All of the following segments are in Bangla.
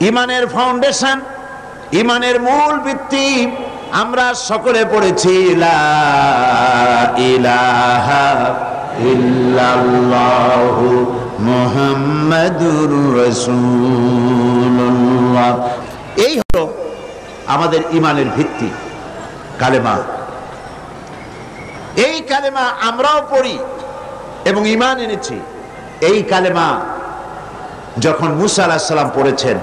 ইমানের ফাউন্ডেশন, ইমানের মূল ভিত্তি আমরা সকলে পড়েছি লা ইলাহা ইল্লাল্লাহু মুহাম্মাদুর রাসূলুল্লাহ। এই হলো আমাদের ইমানের ভিত্তি, কালেমা। এই কালেমা আমরাও পড়ি এবং ইমান এনেছি। এই কালেমা যখন মুসা আলাইহিস সালাম পড়েছেন,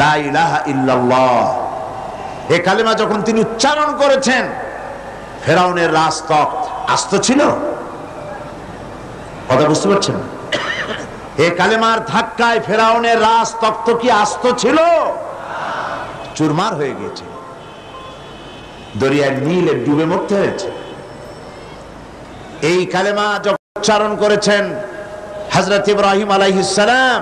লা ইলাহা ইল্লাল্লাহ, এই কালেমা যখন তিনি উচ্চারণ করেছেন, ফেরাউনের রাজতখ্ত আস্ত ছিল? কথা বুঝতে পারছেন? এই কালেমার ধাক্কায় ফেরাউনের রাজতখ্ত কি আস্ত ছিল? চুরমার হয়ে গেছে, দরিয়ার নীলে ডুবে মরতে হয়েছে। এই কালেমা যখন উচ্চারণ করেছেন হযরত ইব্রাহিম আলাইহিস সালাম,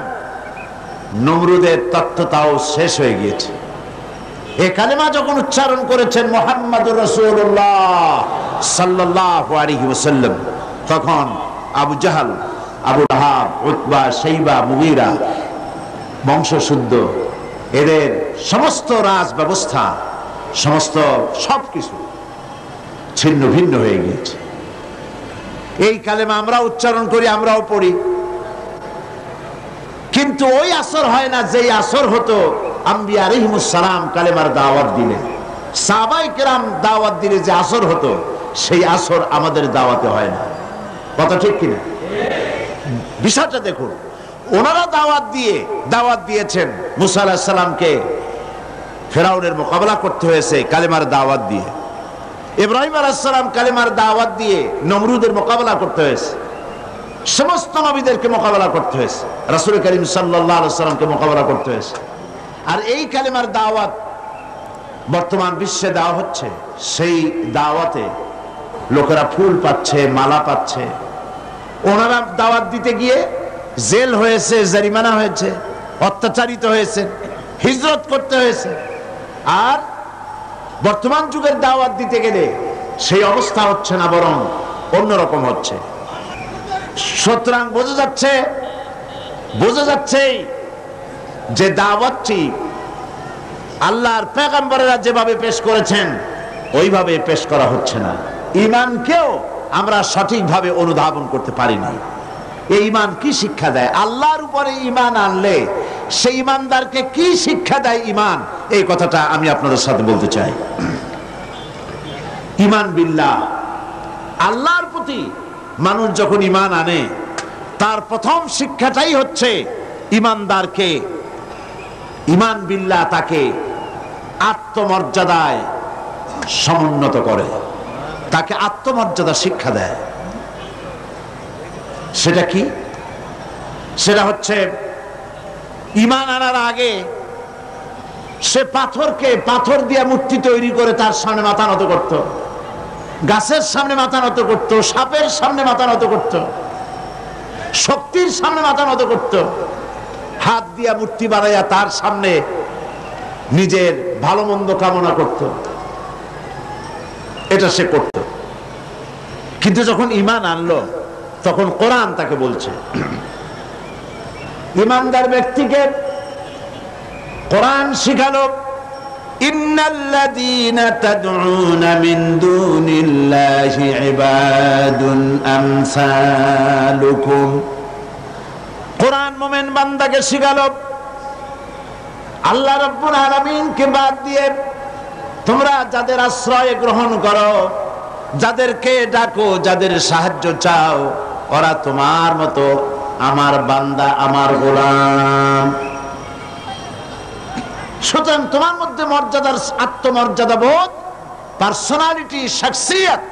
নমরুদের তত্ত্বটাও শেষ হয়ে গিয়েছে। এই কালেমা যখন উচ্চারণ করেছেন মুহাম্মাদুর রাসূলুল্লাহ সাল্লাল্লাহু আলাইহি ওয়াসাল্লাম, তখন আবু জাহাল, আবু লাহাব, উতবা, শাইবা, মুগীরা বংশশুদ্ধ, এদের সমস্ত রাজ ব্যবস্থা, সমস্ত সবকিছু ছিন্ন ভিন্ন হয়ে গিয়েছে। এই কালেমা আমরা উচ্চারণ করি, আমরাও পড়ি, কিন্তু ওই আসর হয় না যেই আসর হতো আম্বিয়া আলাইহিমুস সালাম কালেমার দাওয়াত দিলে, সাহাবায়ে কেরাম দাওয়াত দিলে যে আসর হতো, সেই আসর আমাদের দাওয়াতে হয় না। কথা ঠিক কিনা? বিষয়টা দেখুন, ওনারা দাওয়াত দিয়েছেন মুসা আলাইহিস সালামকে, ফেরাউনের মোকাবেলা করতে হয়েছে কালেমার দাওয়াত দিয়ে। ইব্রাহিম আলাইহিস সালাম কালেমার দাওয়াত দিয়ে নমরুদের মোকাবেলা করতে হয়েছে। সমস্ত নবীদেরকে মোকাবেলা করতে হয়েছে, রাসূল করিম সাল্লাল্লাহু আলাইহি ওয়াসাল্লামকে মোকাবেলা করতে হয়েছে। আর এই কালেমার দাওয়াত বর্তমান বিশ্বে দেওয়া হচ্ছে। সেই দাওয়াতে লোকেরা ফুল পাচ্ছে, মালা পাচ্ছে। ওনারা দাওয়াত দিতে গিয়ে জেল হয়েছে, জরিমানা হয়েছে, অত্যাচারিত হয়েছে, হিজরত করতে হয়েছে। আর বর্তমান যুগের দাওয়াত দিতে গেলে সেই অবস্থা হচ্ছে না, বরং অন্যরকম হচ্ছে। সুতরাং বোঝা যাচ্ছে যে দাওয়াতটি আল্লাহর পয়গম্বরেরা যেভাবে পেশ করেছেন ওইভাবে পেশ করা হচ্ছে না। ঈমানকেও আমরা সঠিকভাবে অনুধাবন করতে পারিনি। এই ঈমান কি শিক্ষা দেয়? আল্লাহর উপরে ঈমান আনলে সেই ঈমানদারকে কি শিক্ষা দেয় ঈমান, এই কথাটা আমি আপনাদের সাথে বলতে চাই। ঈমান বিল্লাহ, আল্লাহর প্রতি মানুষ যখন ঈমান আনে, তার প্রথম শিক্ষাটাই হচ্ছে ঈমানদারকে, ঈমান বিল্লাহ তাকে আত্মমর্যাদায় সমুন্নত করে, তাকে আত্মমর্যাদা শিক্ষা দেয়। সেটা কি? সেটা হচ্ছে ঈমান আনার আগে সে পাথর দিয়ে মূর্তি তৈরি করে তার সামনে মাথা নত করত, গাছের সামনে মাথা নত করত, সাপের সামনে মাথা নত করত, শক্তির সামনে মাথা নত করত, হাত দিয়া মূর্তি বানাইয়া তার সামনে নিজের ভালো মন্দ কামনা করত। এটা সে করত। কিন্তু যখন ঈমান আনলো, তখন কোরআন তাকে বলছে, ঈমানদার ব্যক্তিকে কোরআন শিখালো, ইন্নাল্লাযীনা তাদউনা মিন দুনিল্লাহি ইবাদুন আমসালুকুম। কোরআন মুমিন বান্দাকে শিখালো, আল্লাহ রাব্বুল আলামিনকে বাদ দিয়ে তোমরা যাদের আশ্রয় গ্রহণ করো, যাদেরকে ডাকো, যাদের সাহায্য চাও, ওরা তোমার মতো আমার বান্দা, আমার গোলাম। সুতরাং তোমার মধ্যে মর্যাদার, আত্মমর্যাদা বোধ, পার্সোনালিটি, শাখসিয়ত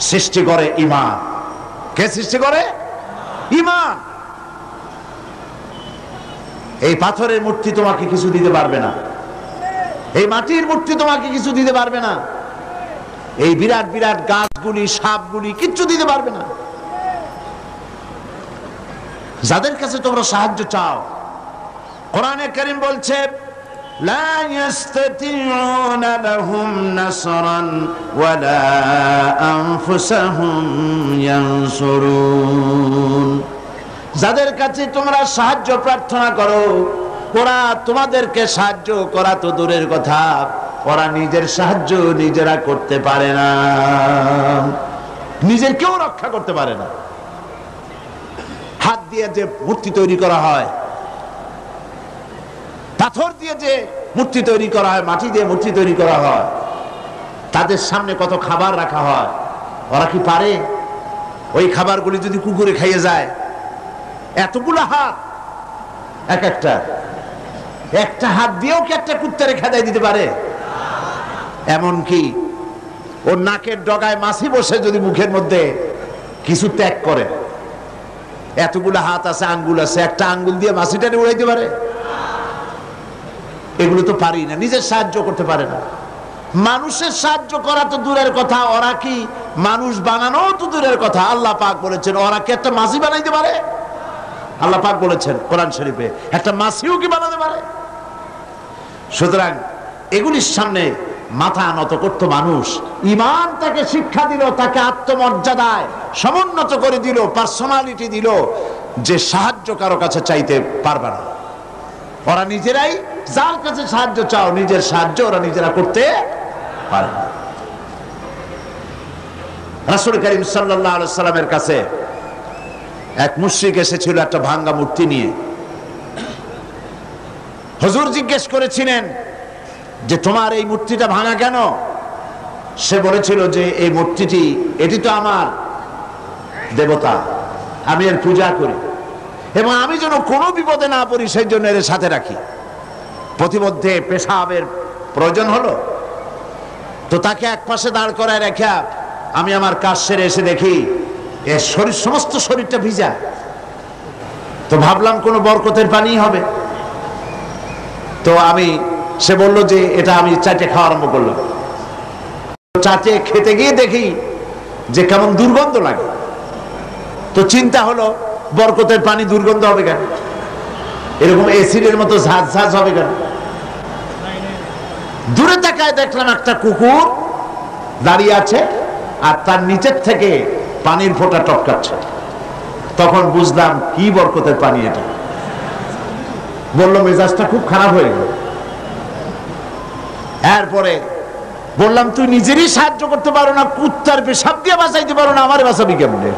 সৃষ্টি করে ঈমান। কে সৃষ্টি করে? ঈমান। এই পাথরের মূর্তি তোমাকে কিছু দিতে পারবে না, এই মাটির মূর্তি তোমাকে কিছু দিতে পারবে না, এই বিরাট বিরাট গাছগুলি, সাপগুলি কিচ্ছু দিতে পারবে না। যাদের কাছে তোমরা সাহায্য চাও, কোরআনে কারীম বলছে, লা ইস্তাতিউনা লাহুম নাসরান ওয়ালা আনফুসাহুম ইয়ানসুরুন। যাদের কাছে তোমরা সাহায্য প্রার্থনা করো, ওরা তোমাদেরকে সাহায্য করা তো দূরের কথা, ওরা নিজের সাহায্য নিজেরা করতে পারে না, নিজের কেউ রক্ষা করতে পারে না। হাত দিয়ে যে মূর্তি তৈরি করা হয়, পাথর দিয়ে যে মূর্তি তৈরি করা হয়, মাটি দিয়ে মূর্তি তৈরি করা হয়, তাদের সামনে কত খাবার রাখা হয়, ওরা কি পারে? ওই খাবারগুলি যদি কুকুরে খাইয়ে যায়, এতগুলো হাত, একটা হাত দিয়েও কি একটা কুত্তারে খেদাই দিতে পারে? এমনকি ওর নাকের ডগায় মাছি বসে যদি মুখের মধ্যে কিছু ত্যাগ করে, এতগুলো হাত আছে, আঙ্গুল আছে, একটা আঙ্গুল দিয়ে মাছিটারে উড়াইতে পারে? এগুলো তো পারি না, নিজের সাহায্য করতে পারে না। মানুষের সাহায্য করা তো দূরের কথা, ওরা কি মানুষ বানানো তো দূরের কথা। আল্লাহ পাক বলেছেন ওরা কি একটা মাছি বানাইতে পারে? আল্লাহ পাক বলেছেন কোরআন শরীফে, একটা মাছিও কি বানাতে পারে? সুতরাং এগুলির সামনে মাথা নত করত মানুষ। ঈমান তাকে শিক্ষা দিল, তাকে আত্মমর্যাদায় সমুন্নত করে দিল, পার্সোনালিটি দিল যে সাহায্য কারো কাছে চাইতে পারবে না। ওরা নিজেরাই, যার কাছে সাহায্য চাও, নিজের সাহায্য ওরা নিজেরা করতে পারে না। রাসূল করিম সাল্লাল্লাহু আলাইহি সাল্লামের কাছে এক মুশরিক এসেছিল একটা ভাঙা মূর্তি নিয়ে। হুজুর জিজ্ঞেস করেছিলেন যে তোমার এই মূর্তিটা ভাঙা কেন? সে বলেছিল যে এই মূর্তিটি, এটি তো আমার দেবতা, আমি এর পূজা করি এবং আমি যেন কোনো বিপদে না পড়ি সেই জন্য এর সাথে রাখি। প্রতিমধ্যে পেশাবের প্রয়োজন হলো তো তাকে এক পাশে দাঁড় করায় রেখা আমি আমার কাজ সেরে এসে দেখি এর শরীর, সমস্ত শরীরটা ভিজা। তো ভাবলাম কোনো বরকতের পানি হবে। তো সে বলল যে এটা আমি চাটে খাওয়া আরম্ভ করলাম। চাটে খেতে গিয়ে দেখি যে কেমন দুর্গন্ধ লাগে। তো চিন্তা হলো বরকতের পানি দুর্গন্ধ হবে কেন? এরকম এসিডের মতো ঝাঁঝ ঝাঁঝ হবে কেন? দূরে তাকায় দেখলাম একটা কুকুর দাঁড়িয়ে আছে আর তার নিচের থেকে পানির ফোঁটা টপকাচ্ছে। তখন বুঝলাম কি বরকতের পানি এটা। বললো মেজাজটা খুব খারাপ হয়ে গেল। এরপরে বললাম তুই নিজেরই সাহায্য করতে পারো না, কুত্তার পেশাব দিয়ে বাঁচাইতে পারো না, আমারে বাঁচাবি কেমনে?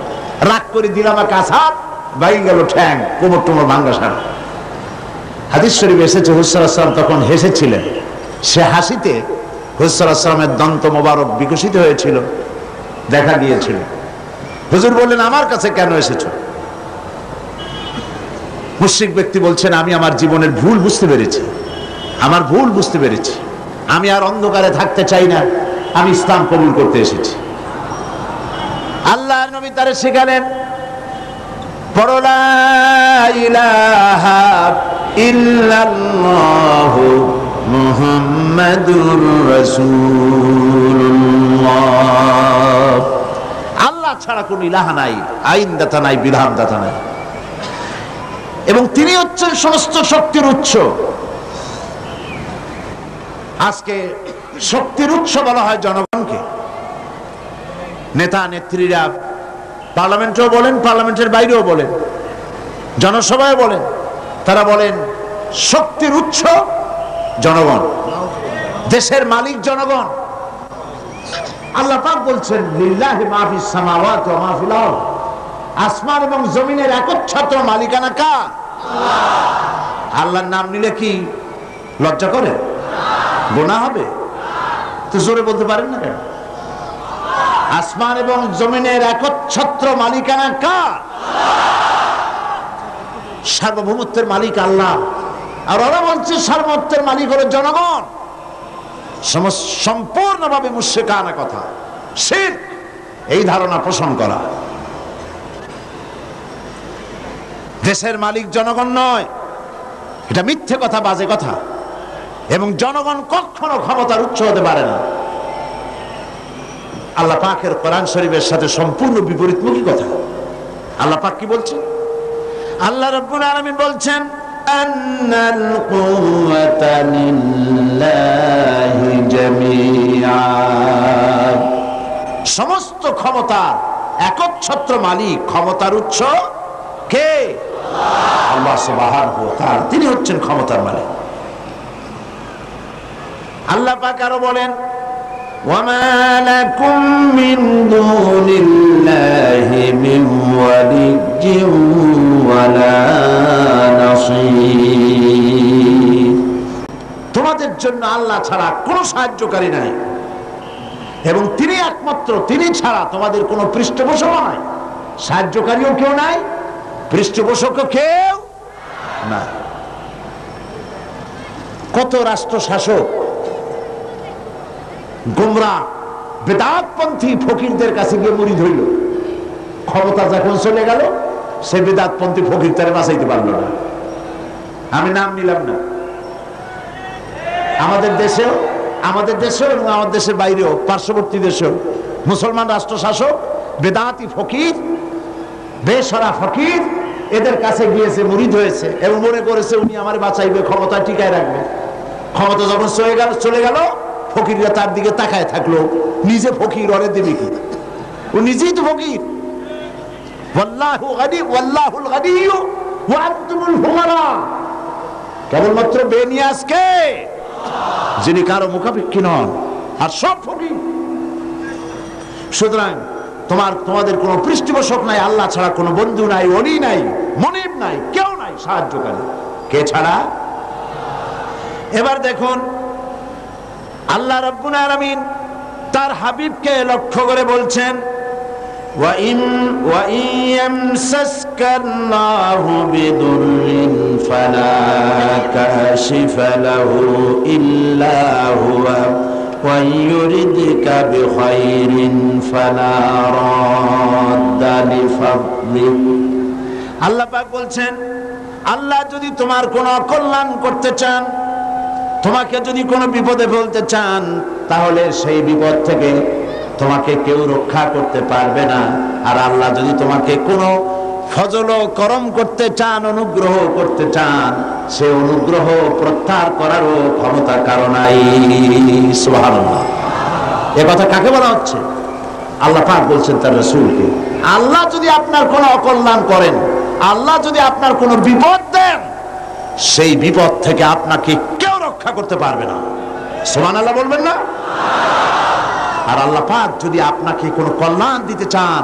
রাগ করে দিলাম আর কাছাপ ভাই গেল, ঠ্যাং, কোমর টোমর ভাঙ্গা সারা। হাদিস শরীফ এসেছে হুজুর সাল্লাল্লাহু আলাইহি ওয়াসাল্লাম তখন হেসেছিলেন। সে হাসিতে হুজুর সাল্লাল্লাহু আলাইহি ওয়াসাল্লামের দন্ত মোবারক বিকশিত হয়েছিল, দেখা গিয়েছিল। হুজুর বললেন আমার কাছে কেন এসেছো? মুশরিক ব্যক্তি বলছেন আমি আমার জীবনের ভুল বুঝতে পেরেছি, আমার ভুল বুঝতে পেরেছি, আমি আর অন্ধকারে থাকতে চাই না, আমি ইসলাম কবুল করতে এসেছি। আল্লাহর নবী তারে শেখালেন পড়ো লা ইলাহা ইল্লাল্লাহু মুহাম্মাদুর রাসূলুল্লাহ। আল্লাহ ছাড়া কোনো ইলাহা নাই, আইনদাতা নাই, বিধানদাতা নাই, এবং তিনি হচ্ছেন সমস্ত শক্তির উৎস। আজকে শক্তির উৎস বলা হয় জনগণকে। নেতা নেত্রীরা পার্লামেন্টেও বলেন, পার্লামেন্টের বাইরেও বলেন, জনসভায় বলেন, তারা বলেন শক্তির উৎস জনগণ, দেশের মালিক জনগণ। আল্লাহ পাক বলছেন লিল্লাহি মা ফিস সামাওয়াতি ওয়া মা ফিল আরদ, আসমান এবং জমিনের একচ্ছত্র মালিকানা কার? আল্লাহ। আল্লাহর নাম নিলে কি লজ্জা করে? গুনাহ হবে? তো জোরে বলতে পারেন না কেন? আসমান এবং জমিনের একচ্ছত্র মালিকানা কার? সার্বভৌমত্বের মালিক আল্লাহ। আর ওরা বলছে সার্বভৌমত্বের মালিক হলো জনগণ। সম্পূর্ণভাবে মুশরিকানা কথা, শিরক, এই ধারণা পোষণ করা। দেশের মালিক জনগণ নয়, এটা মিথ্যে কথা, বাজে কথা। এবং জনগণ কখনো ক্ষমতার উৎস হতে পারে না। আল্লাহ পাকের কোরআন শরীফের সাথে সম্পূর্ণ বিপরীতমুখী কথা। আল্লাহ পাক কি বলছেন? আল্লাহ রাব্বুল আলামিন বলছেন আন্নাল কুওয়াতা লিল্লাহি জামিআ, সমস্ত ক্ষমতার একচ্ছত্র মালিক, ক্ষমতার উৎস কে? আল্লাহ সুবহানাহু ওয়া তাআলা, তিনি হচ্ছেন ক্ষমতার মালিক। আল্লাহ পাক আরো বলেন, ওয়ামা লাকুম মিন দুনিল্লাহি মিন ওয়ালিয়্যিন ওয়ালা নাসীর। তোমাদের জন্য আল্লাহ ছাড়া কোনো সাহায্যকারী নাই, এবং তিনি একমাত্র, তিনি ছাড়া তোমাদের কোনো পৃষ্ঠপোষক নাই, সাহায্যকারীও কেউ নাই, পৃষ্ঠপোষকও কেউ নাই। কত রাষ্ট্র শাসক গোমরাহ বেদাতপন্থী ফকিরদের কাছে গিয়ে মুরিদ হইল, ক্ষমতা যখন চলে গেল সে বেদাতপন্থী ফকির তারে বাঁচাইতে পারল না। আমি নাম নিলাম না। আমাদের দেশেও এবং আমাদের দেশের বাইরেও, পার্শ্ববর্তী দেশেও মুসলমান রাষ্ট্র শাসক বেদাতি ফকির, বেসরা ফকির, এদের কাছে গিয়েছে, মুরিদ হয়েছে এবং মনে করেছে উনি আমার বাঁচাইবে, ক্ষমতা টিকায় রাখবে। ক্ষমতা যখন চলে গেল ফকিররা তার দিকে তাকায় থাকলো, নিজে ফকির, ওরে দেবে কি? ও নিজেই তো ফকির। ওয়াল্লাহু গানি ওয়াল্লাহুল গানিয়্যু ওয়া আনতুমুল ফুকারা। কেবলমাত্র বেনিয়াজকে, যিনি কারো মুখাপেক্ষী নন, আর সব ফকির। সুতরাং তোমাদের কোনো পৃষ্ঠপোষক নাই, আল্লাহ ছাড়া কোনো বন্ধু নাই, ওলি নাই, মনিব নাই, কেউ নাই সাহায্যকারী। কে ছাড়া? এবার দেখুন আল্লাহ রাব্বুল আলামিন তার হাবিবকে লক্ষ্য করে বলছেন, ওয়া ইন ইয়ামসাসকাল্লাহু বিদুররিন ফালা কাশিফা লাহু ইল্লা হুয়া ওয়া ইউরিদকা বিখাইরিন ফালা রাদ্দা লিফাদলিহি। আল্লাহ পাক বলছেন, আল্লাহ যদি তোমার কোনো কল্যাণ করতে চান, তোমাকে যদি কোনো বিপদে ফেলতে চান, তাহলে সেই বিপদ থেকে তোমাকে কেউ রক্ষা করতে পারবে না। আর আল্লাহ যদি তোমাকে কোনো ফজল ও করম করতে চান, অনুগ্রহ করতে চান, সে অনুগ্রহ প্রত্যাহার করারও ক্ষমতা কারো নাই। সুবহানাল্লাহ। এ কথা কাকে বলা হচ্ছে? আল্লাহ পাক বলছেন তার রাসূলকে, আল্লাহ যদি আপনার কোনো অকল্যাণ করেন, আল্লাহ যদি আপনার কোনো বিপদ দেন, সেই বিপদ থেকে আপনাকে কেউ রক্ষা করতে পারবে না। সুবহানাল্লাহ বলবেন না? আর আল্লাহ পাক যদি আপনাকে কোনো কল্যাণ দিতে চান,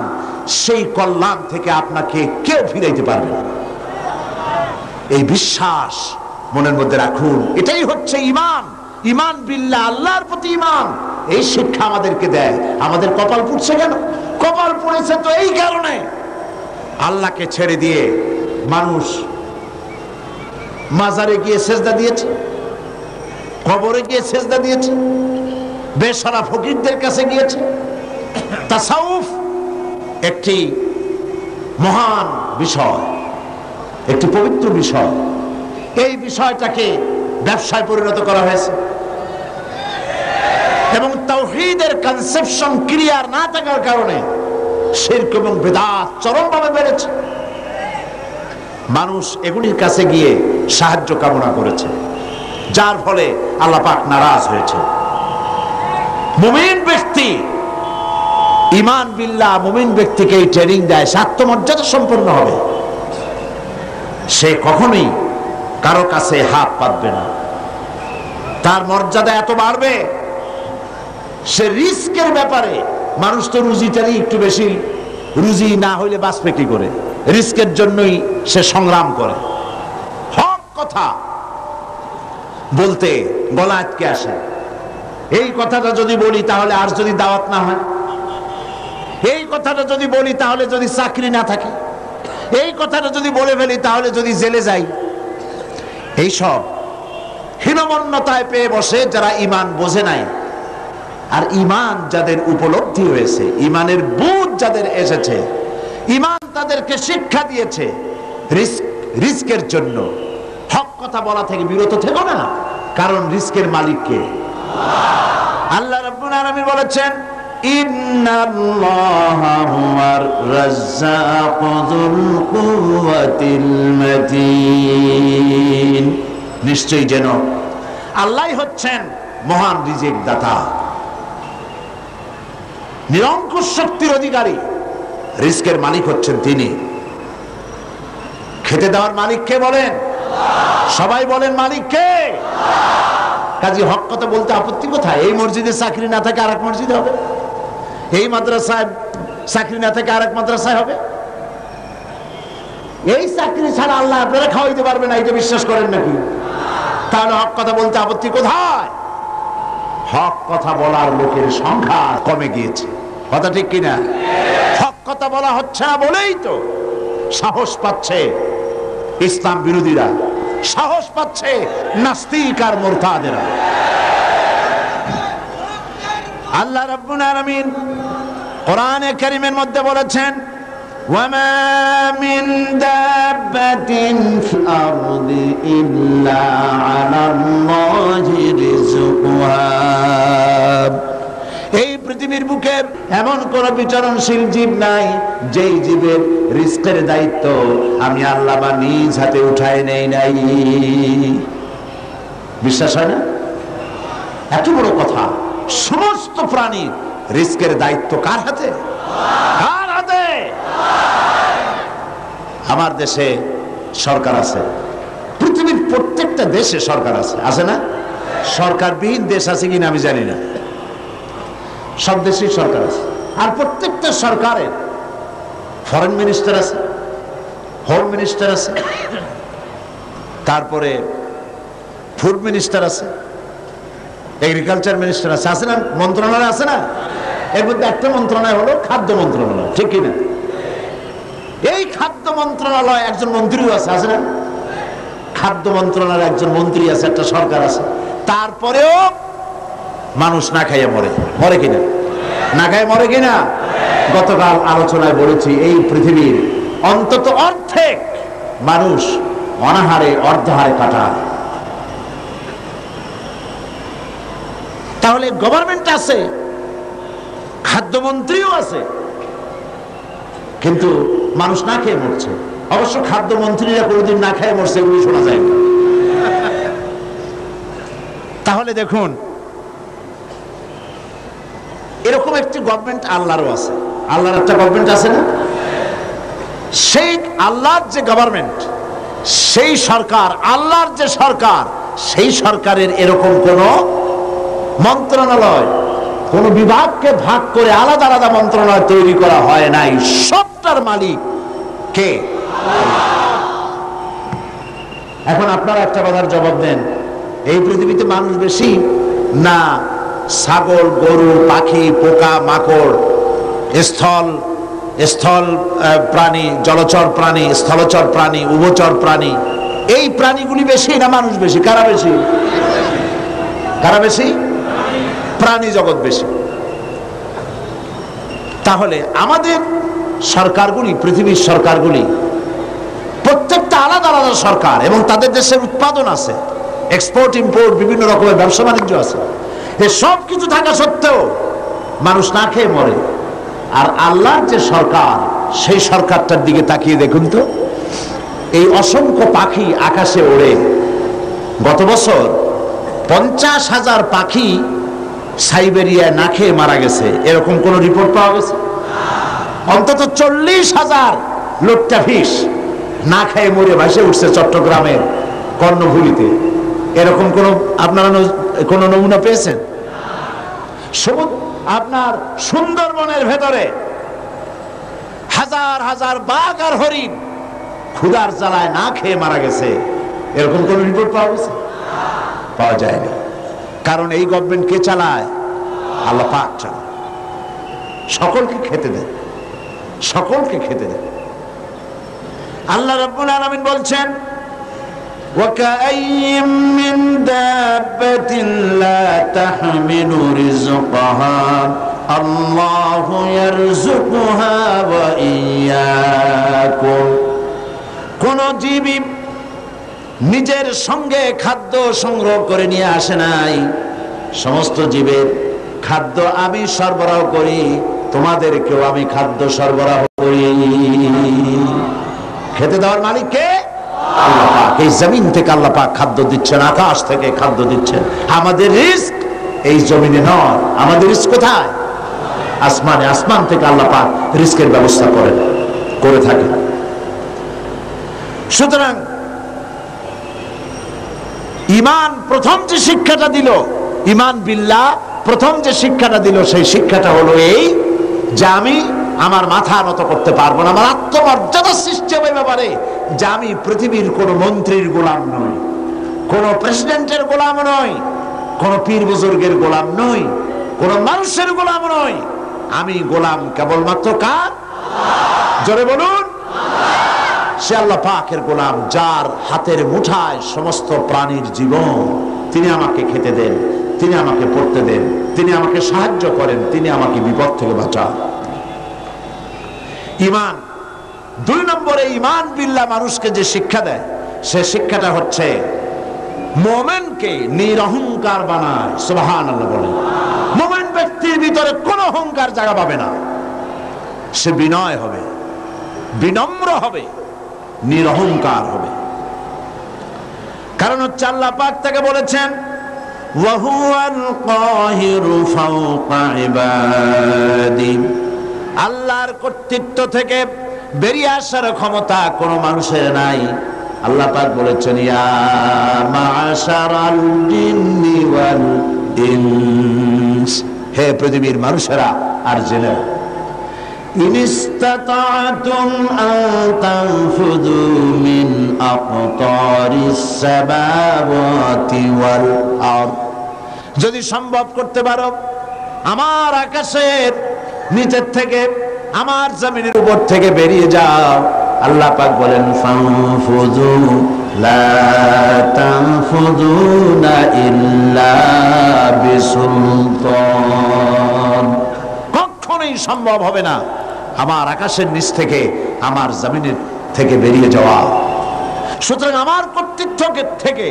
সেই কল্যাণ থেকে আপনাকে কেউ ফিরাইতে পারবে না। এই বিশ্বাস মনের মধ্যে রাখুন। এটাই হচ্ছে ঈমান। ঈমান বিল্লাহ, আল্লাহর প্রতি ঈমান। এই শিক্ষা আমাদেরকে দেয়। আমাদের কপাল পুড়ছে কেন? কপাল পুড়েছে তো এই কারণে, আল্লাহকে ছেড়ে দিয়ে মানুষ মাজারে গিয়ে সেজদা দিয়েছে, কবরে গিয়ে সেজদা দিয়েছে, বেসারা ফকিরদের কাছে গিয়েছে। তাসাউফ একটি মহান বিষয়, একটি পবিত্র বিষয়। এই বিষয়টাকে ব্যবসায় পরিণত করা হয়েছে, এবং তাওহীদের কনসেপশন ক্লিয়ার না থাকার কারণে শিরক এবং বিদআত চরমভাবে বেড়েছে। মানুষ এগুলির কাছে গিয়ে সাহায্য কামনা করেছে, যার ফলে আল্লাহ পাক নারাজ হয়েছে। মুমিন ব্যক্তি, ঈমান বিল্লাহ মুমিন ব্যক্তিকে এই ট্রেনিং দেয়, সে আত্মমর্যাদা সম্পন্ন হবে। সে কখনোই কারো কাছে হাত পাতবে না, তার মর্যাদা এত বাড়বে। সে রিস্কের ব্যাপারে, মানুষ তো রুজিটারই একটু বেশি, রুজি না হইলে বাঁচবে কি করে, রিস্কের জন্যই সে সংগ্রাম করে। হক কথা বলতে গলা আটকে আসে। এই কথাটা যদি বলি তাহলে আর যদি দাওয়াত না হয়, এই কথাটা যদি বলি তাহলে যদি চাকরি না থাকে, এই কথাটা যদি বলে ফেলি তাহলে যদি জেলে যাই, এইসব হীনমন্যতায় পেয়ে বসে যারা ঈমান বোঝে নাই। আর ঈমান যাদের উপলব্ধি হয়েছে, ঈমানের বুঝ যাদের এসেছে, ঈমান তাদেরকে শিক্ষা দিয়েছে, রিস্কের জন্য হক কথা বলা থেকে বিরত থেকো না, কারণ রিস্কের মালিক কে? আল্লাহ রাব্বুল আলামিন বলেছেন, ইন্নাল্লাহা হুয়ার রাজ্জাকু যুল কুওয়াতিল মাতিন। নিশ্চয়ই যেন আল্লাহই হচ্ছেন মহান রিজিক দাতা, নিরঙ্কুশ শক্তির অধিকারী। রিস্কের মালিক হচ্ছেন তিনি। খেতে দেওয়ার মালিক কে বলেন? সবাই বলেন মালিক কে? কাজী হক কথা বলতে আপত্তি কোথায়? এই মসজিদে চাকরি না থাকে আরেক মসজিদে হবে, এই মাদ্রাসায় চাকরি না থাকে আরেক মাদ্রাসায় হবে। এই চাকরি ছাড়া আল্লাহ আপনারা খাওয়াইতে পারবে না, এটা বিশ্বাস করেন নাকি? তাহলে হক কথা বলতে আপত্তি কোথায়? হক কথা বলার লোকের সংখ্যা কমে গিয়েছে, কথা ঠিক কিনা? হক কথা বলা হচ্ছে না বলেই তো সাহস পাচ্ছে ইসলাম বিরোধীরা, সাহস পাচ্ছে নাস্তিক আর মুরতাদেরা। আল্লাহ রাব্বুল আলামিন কোরআনে কারীমের মধ্যে বলেছেন, ওয়ামা মিন দাব্বাতিন ফিল আরদি ইল্লা আলাল্লাহি রিজকুহা। এই পৃথিবীর বুকে এমন কোন বিচরণশীল জীব নাই যেই জীবের রিস্কের দায়িত্ব আমি আল্লাহ বা নিজ হাতে উঠায় নেই নাই। বিশ্বাস হয় না? এত বড় কথা। সমস্ত প্রাণীর রিস্কের দায়িত্ব কার হাতে? কার হাতে? আমার দেশে সরকার আছে, পৃথিবীর প্রত্যেকটা দেশে সরকার আছে, আছে না? সরকারবিহীন দেশ আছে কিনা আমি জানি না, সব দেশেই সরকার আছে। আর প্রত্যেকটা সরকারের ফরেন মিনিস্টার আছে, হোম মিনিস্টার আছে, তারপরে ফুড মিনিস্টার আছে, এগ্রিকালচার মিনিস্টার আছে, আছে না? মন্ত্রণালয় আছে না? এর মধ্যে একটা মন্ত্রণালয় হলো খাদ্য মন্ত্রণালয়, ঠিক কিনা? এই খাদ্য মন্ত্রণালয় একজন মন্ত্রীও আছে, আছে না? খাদ্য মন্ত্রণালয়ের একজন মন্ত্রী আছে, একটা সরকার আছে। তারপরেও মানুষ না খাইয়ে মরে, মরে কিনা? না খাইয়ে মরে কিনা? গতকাল আলোচনায় বলেছি এই পৃথিবীর অন্তত অর্ধেক মানুষ অনাহারে অর্ধহারে কাটায়। তাহলে গভর্নমেন্ট আছে, খাদ্যমন্ত্রীও আছে, কিন্তু মানুষ না খেয়ে মরছে। অবশ্য খাদ্যমন্ত্রীরা কোনোদিন না খেয়ে মরছে এগুলি শোনা যায় না। তাহলে দেখুন, এরকম একটি গভর্নমেন্ট আল্লাহরও আছে। আল্লাহর একটা গভর্নমেন্ট আছে না? সেই আল্লাহর যে গভর্নমেন্ট, সেই সরকার, আল্লাহর যে সরকার, সেই সরকারের এরকম কোন মন্ত্রণালয়, কোন বিভাগকে ভাগ করে আলাদা আলাদা মন্ত্রণালয় তৈরি করা হয় নাই। সবটার মালিক কে? এখন আপনারা একটা কথার জবাব দেন, এই পৃথিবীতে মানুষ বেশি না ছাগল, গরু, পাখি, পোকা, মাকড়, স্থল প্রাণী, জলচর প্রাণী, স্থলচর প্রাণী, উভচর প্রাণী, এই প্রাণীগুলি বেশি না মানুষ বেশি? কারা বেশি? কারা বেশি? প্রাণী জগৎ বেশি। তাহলে আমাদের সরকারগুলি, পৃথিবীর সরকারগুলি প্রত্যেকটা আলাদা আলাদা সরকার, এবং তাদের দেশের উৎপাদন আছে, এক্সপোর্ট ইম্পোর্ট, বিভিন্ন রকমের ব্যবসা বাণিজ্য আছে। এই সব কিছু থাকা সত্ত্বেও মানুষ না খেয়ে মরে। আর আল্লাহর যে সরকার, সেই সরকারটার দিকে তাকিয়ে দেখুন তো, এই অসংখ্য পাখি আকাশে ওড়ে। গত বছর 50,000 পাখি সাইবেরিয়ায় না খেয়ে মারা গেছে, এরকম কোন রিপোর্ট পাওয়া গেছে? অন্তত 40,000 লোট্টাফিশ না খেয়ে মরে ভাসে উঠছে চট্টগ্রামের কর্ণফুলীতে। এরকম কোন আপনারা কোন নমুনা পেয়েছেন? আপনার সুন্দরবনের ভেতরে হাজার হাজার বাঘ আর হরিণ ক্ষুধার জ্বালায় না খেয়ে মারা গেছে, এরকম কোন রিপোর্ট পাওয়া গেছে? পাওয়া যায়নি। কারণ এই গভর্নমেন্ট কে চালায়? আল্লাহ পাক চালায়। সকলকে খেতে দেন, সকলকে খেতে দেন। আল্লাহ রাব্বুল আলামিন বলছেন, وَكَأَيٍّ مِّن دَابَّةٍ لَّا تَحْمِلُ رِزْقَهَا اللَّهُ يَرْزُقُهَا وَإِيَّاكُمْ। কোন জীবই নিজের সঙ্গে খাদ্য সংগ্রহ করে নিয়ে আসে নাই। সমস্ত জীবের খাদ্য আমি সরবরাহ করি, তোমাদেরকেও আমি খাদ্য সরবরাহ করি। খেতে দেওয়ার মালিক কে? আল্লাহ পাক। এই জমিন থেকে আল্লাহ পাক খাদ্য দিচ্ছেন, আকাশ থেকে খাদ্য দিচ্ছেন। আমাদের রিস্ক এই জমিনে নয়, আমাদের রিস্ক কোথায়? আসমানে। আসমান থেকে আল্লাহ পাক রিস্কের ব্যবস্থা করে থাকেন। সুতরাং ঈমান প্রথম যে শিক্ষাটা দিল, ঈমান বিল্লাহ প্রথম যে শিক্ষাটা দিল, সেই শিক্ষাটা হলো এই যে আমি আমার মাথা নত করতে পারবো না, আমার আত্মমর্যাদা সৃষ্টি হবে ব্যাপারে যে আমি পৃথিবীর কোন মন্ত্রীর গোলাম নই, কোন প্রেসিডেন্টের গোলাম নই, কোন পীর বুজুর্গের গোলাম নই, কোন মানুষের গোলাম নই। আমি গোলাম কেবলমাত্র কার? জোরে বলুন। সে আল্লাহ পাকের গোলাম, যার হাতের মুঠায় সমস্ত প্রাণীর জীবন। তিনি আমাকে খেতে দেন, তিনি আমাকে পড়তে দেন, তিনি আমাকে সাহায্য করেন, তিনি আমাকে বিপদ থেকে বাঁচান। ঈমান। 2 নম্বরে ঈমান বিল্লাহ মানুষকে যে শিক্ষা দেয়, সে শিক্ষাটা হচ্ছে মুমিনকে নিরহংকার বানায়। সুবহানাল্লাহ বলেন। মুমিন ব্যক্তির ভিতরে কোনো অহংকার জায়গা পাবে না। সে বিনয় হবে, বিনম্র হবে, নিরহংকার হবে। কারণ হচ্ছে আল্লাহ পাক তাকে বলেছেন ওয়া হুয়াল কাহিরু ফাওকা ইবাদি। আল্লাহর কর্তৃত্ব থেকে বেরিয়ে আসার ক্ষমতা কোনো মানুষের নাই। আল্লাহ পাক বলেছেন ইয়া মাশারাল জিন্নি ওয়াল ইনস, হে পৃথিবীর মানুষেরা আর জিনেরা, ইন ইসতাতা'তুম আন তানফুযু মিন আকতারিস সামাওয়াতি ওয়াল আরদ, যদি সম্ভব করতে পারো আমার আকাশের নিচের থেকে, আমার জমিনের উপর থেকে বেরিয়ে যাও। আল্লাহ পাক বলেন ফানফুযু লা তানফুযুনা ইল্লা বিসুলতান, কখনোই সম্ভব হবে না আমার আকাশের নিচ থেকে, আমার জমিনের থেকে বেরিয়ে যাওয়া। সুতরাং আমার কর্তৃত্ব থেকে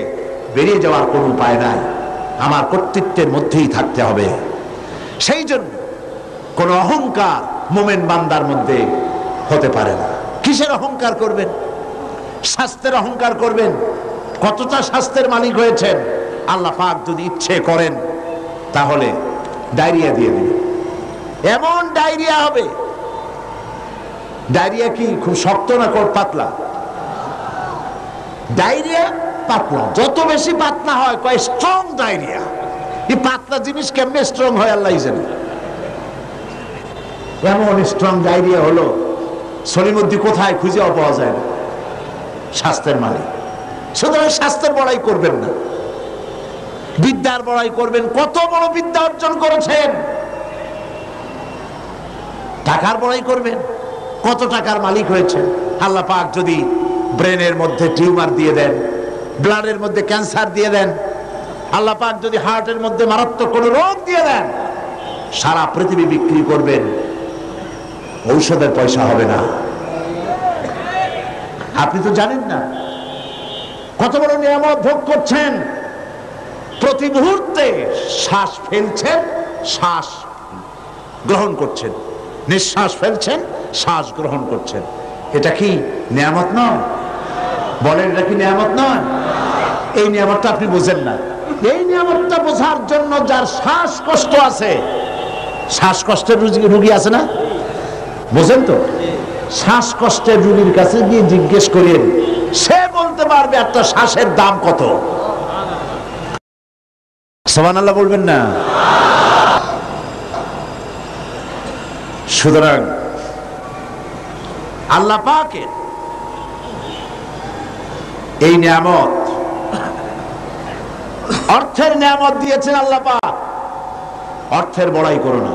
বেরিয়ে যাওয়ার কোনো উপায় নাই, আমার কর্তৃত্বের মধ্যেই থাকতে হবে। সেই জন্য কোনো অহংকার মুমিন বান্দার মধ্যে হতে পারে না। কিসের অহংকার করবেন? স্বাস্থ্যের অহংকার করবেন। কতটা স্বাস্থ্যের মালিক হয়েছেন, আল্লাহ পাক যদি ইচ্ছে করেন তাহলে ডায়রিয়া দিয়ে দিবেন, এমন ডায়রিয়া হবে। ডায়রিয়া কি খুব শক্ত না পাতলা? ডায়রিয়া পাতলা, যত বেশি পাতলা হয় কয় স্ট্রং ডায়রিয়া। এই পাতলা জিনিস কেমনে স্ট্রং হয় আল্লাহ জানে। এমন স্ট্রং ডায়রিয়া হলো সলিমুদ্দি কোথায় খুঁজে পাওয়া যায় না, স্বাস্থ্যের মালিক। সুতরাং স্বাস্থ্যের বড়াই করবেন না, বিদ্যার বড়াই করবেন। কত বড় বিদ্যা অর্জন করেছেন, টাকার বড়াই করবেন। কত টাকার মালিক হয়েছে। আল্লাহ পাক যদি ব্রেনের মধ্যে টিউমার দিয়ে দেন, ব্লাডের মধ্যে ক্যান্সার দিয়ে দেন, আল্লাহ পাক যদি হার্টের মধ্যে মারাত্মক কোনো রোগ দিয়ে দেন, সারা পৃথিবী বিক্রি করবেন, ঔষধের পয়সা হবে না। আপনি তো জানেন না কত বড় নিয়ামত ভোগ করছেন। প্রতি মুহূর্তে শ্বাস ফেলছেন, শ্বাস গ্রহণ করছেন, নিঃশ্বাস ফেলছেন, শ্বাস গ্রহণ করছেন। এটা কি নিয়ামত নয়? বলেন, এটা কি নিয়ামত নয়? এই নিয়ামতটা আপনি বোঝেন না। এই নিয়ামতটা বোঝার জন্য যার শ্বাসকষ্ট আছে, শ্বাসকষ্টের রোগী আছে না, বোঝেন তো? শ্বাসকষ্টের রোগীর কাছে গিয়ে জিজ্ঞেস করেন, সে বলতে পারবে একটা শ্বাসের দাম কত। সুবহানাল্লাহ বলবেন না? সুতরাং আল্লাহ পাকের এই নিয়ামত, অর্থের নিয়ামত দিয়েছেন আল্লাহ পাক। অর্থের বড়াই করো না,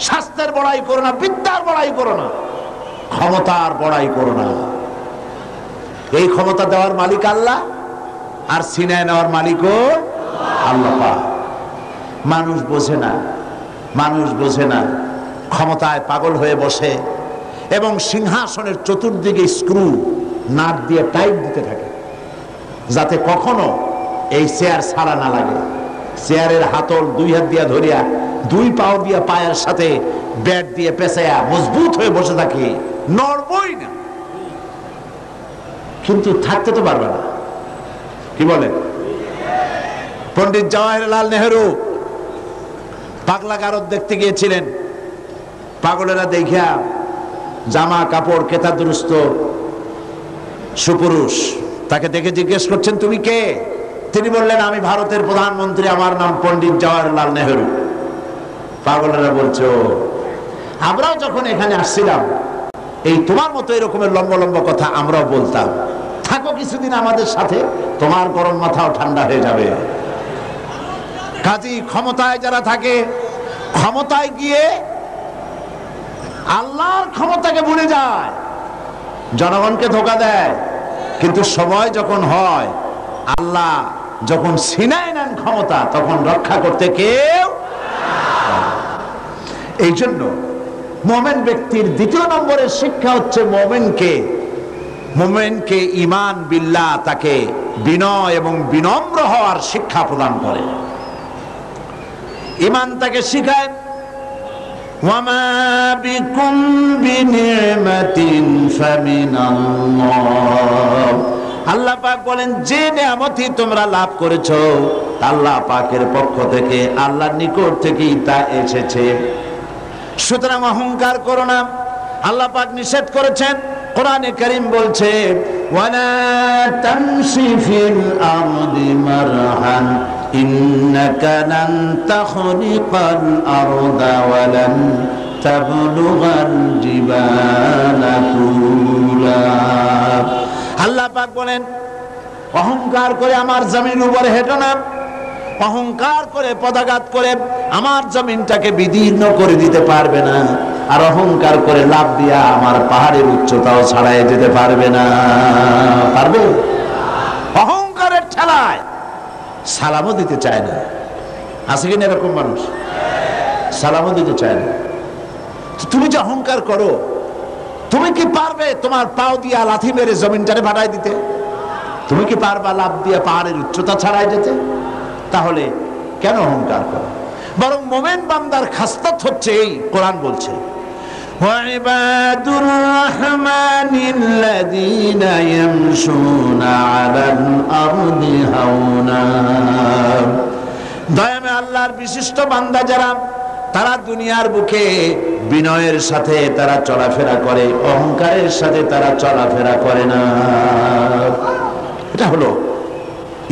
স্বাস্থ্যের বড়াই করো না, বিদ্যার বড়াই করো না, ক্ষমতার বড়াই করো না। এই ক্ষমতা দেওয়ার মালিক আল্লাহ, আর সিনায় নেওয়ার মালিকও আল্লাহ পাক। মানুষ বোঝে না, মানুষ বোঝে না, ক্ষমতায় পাগল হয়ে বসে এবং সিংহাসনের চতুর্দিকে স্ক্রু নাট দিয়ে টাইট দিতে থাকে, যাতে কখনো এই চেয়ার ছাড়া না লাগে। চেয়ারের হাতল 2 হাত দিয়া ধরিয়া 2 পাও দিয়া পায়ের সাথে ব্যাট দিয়ে পেঁচাইয়া মজবুত হয়ে বসে থাকে, নড়বই না। কিন্তু থাকতে তো পারবে না। কি বলেন? পণ্ডিত জওয়াহরলাল নেহেরু পাগলা গারদ দেখতে গিয়েছিলেন। পাগলেরা দেখিয়া জামা কাপড় কেতা দুরুস্ত সুপুরুষ, তাকে দেখে জিজ্ঞেস করছেন তুমি কে? তিনি বললেন আমি ভারতের প্রধানমন্ত্রী, আমার নাম পণ্ডিত জওয়াহরলাল নেহেরু। পাগলেরা বলছে ও, আমরাও যখন এখানে আসছিলাম এই তোমার মতো এরকমের লম্বা লম্বা কথা আমরাও বলতাম, থাকো কিছুদিন আমাদের সাথে, তোমার গরম মাথাও ঠান্ডা হয়ে যাবে। কাজী ক্ষমতায় যারা থাকে, ক্ষমতায় গিয়ে আল্লাহর ক্ষমতাকে ভুলে যায়, জনগণকে ধোঁকা দেয়, কিন্তু সময় যখন হয়, আল্লাহ যখন ছিনায় নেন ক্ষমতা, তখন রক্ষা করতে কেউ। এই জন্য মুমিন ব্যক্তির দ্বিতীয় নম্বরের শিক্ষা হচ্ছে মুমিনকে ঈমান বিল্লাহ, তাকে বিনয় এবং বিনম্র হওয়ার শিক্ষা প্রদান করে। ঈমান তাকে শিখায় ওয়ামা বিকুম বিনিমাতিন ফামিনাল্লাহ। আল্লাহ পাক বলেন যে নেয়ামতই তোমরা লাভ করেছো আল্লাহ পাকের পক্ষ থেকে, আল্লাহর নিকট থেকেই তা এসেছে। সুতরাং অহংকার করো না, আল্লাহ পাক নিষেধ করেছেন। কোরআনে কারীম বলছে ওয়ালা তামশি ফিল আরদি মারহান ইন্নাকা লান তাখরিকাল আরদা ওয়ালান তাবলুগাল জিবালা তুলা। আল্লাহ পাক বলেন অহংকার করে আমার জমিন উপরে হেঁটো না, অহংকার করে পদাঘাত করে আমার জমিনটাকে বিদীর্ণ করে দিতে পারবে না, আর অহংকার করে লাভ দিয়া আমার পাহাড়ের উচ্চতাও ছাড়াই যেতে পারবে না। পারবে? অহংকারের ঠেলায় সালামও দিতে চায় না। আছে কিনা এরকম মানুষ? সালামও দিতে চায় না। তুমি যে অহংকার করো, তুমি কি পারবে তোমার পাও দিয়া লাথি মেরে জমিনটারে ভাড়ায় দিতে? তুমি কি পারবা লাভ দিয়ে পাহাড়ের উচ্চতা ছাড়াই যেতে? তাহলে কেন অহংকার করো? বরং মুমিন বান্দার খাসলত হচ্ছে এই, কোরআন বলছে ওয়াইবাদুর রাহমানিল্লাযীনা ইয়ামশুনা আলাল আরদি হাওনা। দয়াময় আল্লাহর বিশিষ্ট বান্দা যারা, তারা দুনিয়ার বুকে বিনয়ের সাথে তারা চলাফেরা করে, অহংকারের সাথে তারা চলাফেরা করে না। এটা হলো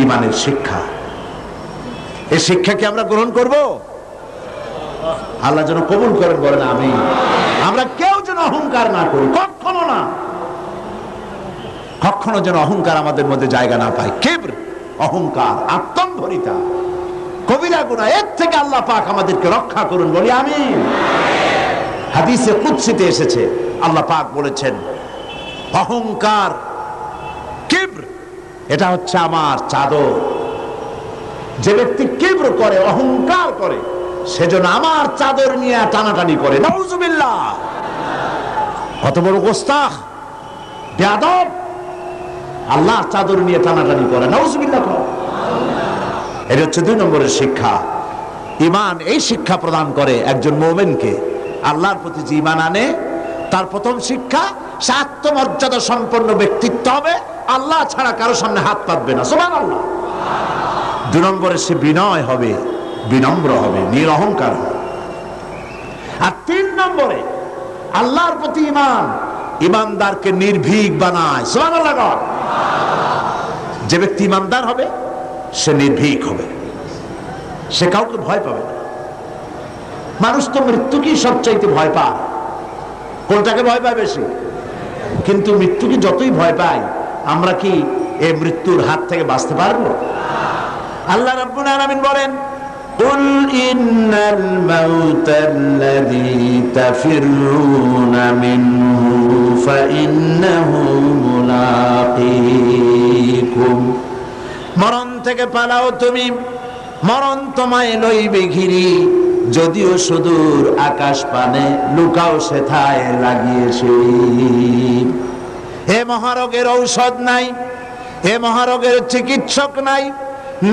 ঈমানের শিক্ষা। এই শিক্ষাকে আমরা গ্রহণ করব, আল্লাহ যেন কবুল করেন, বলেন আমিন। আমরা কেউ যেন অহংকার না করি, কখনো না, কখনো যেন অহংকার আমাদের মধ্যে জায়গা না পায়। কিবর, অহংকার, আত্মম্ভরিতা কবিরা গুনাহ, এর থেকে আল্লাহ পাক আমাদেরকে রক্ষা করুন, বলি আমিন। হাদিসে কুদসিতে এসেছে, আল্লাহ পাক বলেছেন অহংকার, কিবর, এটা হচ্ছে আমার চাদর। যে ব্যক্তি কিবর করে, অহংকার করে, সেজন্য আমার চাদর নিয়ে টানাটানি করে। নাউজুবিল্লাহ, কত বড় গোস্তাখ, বেয়াদব, আল্লাহর চাদর নিয়ে টানাটানি করে। নাউজুবিল্লাহ। এটা হচ্ছে 2 নম্বরের শিক্ষা। ঈমান এই শিক্ষা প্রদান করে একজন মুমিনকে। আল্লাহর প্রতি যে ঈমান আনে, তার প্রথম শিক্ষা, সে আত্মমর্যাদা সম্পন্ন ব্যক্তিত্ব হবে, আল্লাহ ছাড়া কারো সামনে হাত পাতবে না। সুবহানাল্লাহ। 2 নম্বরে সে বিনয় হবে, বিনম্র হবে, নিরহংকার হবে। আর 3 নম্বরে আল্লাহর প্রতি ঈমান ঈমানদারকে নির্ভীক বানায়। সুবহানাল্লাহ। যে ব্যক্তি ঈমানদার হবে সে নির্ভীক হবে, সে কাউকে ভয় পাবে না। মানুষ তো মৃত্যুকেই সবচাইতে ভয় পায়। কোনটাকে ভয় পায় বেশি? কিন্তু মৃত্যুকে যতই ভয় পাই, আমরা কি এই মৃত্যুর হাত থেকে বাঁচতে পারবো? আল্লাহ রাব্বুল আলামিন বলেন কুল ইন্নাল মাউতাল্লাযী তাফিরুনা মিনহু ফাইন্নাহু মুলাকীকুম। মরণ থেকে পালাও তুমি, মরণ তোমায় লইবে ঘিরি, যদিও সুদূর আকাশ পানে লুকাও সেথায় লাগিয়েছে। হে মহারোগের ঔষধ নাই, হে মহারোগের চিকিৎসক নাই,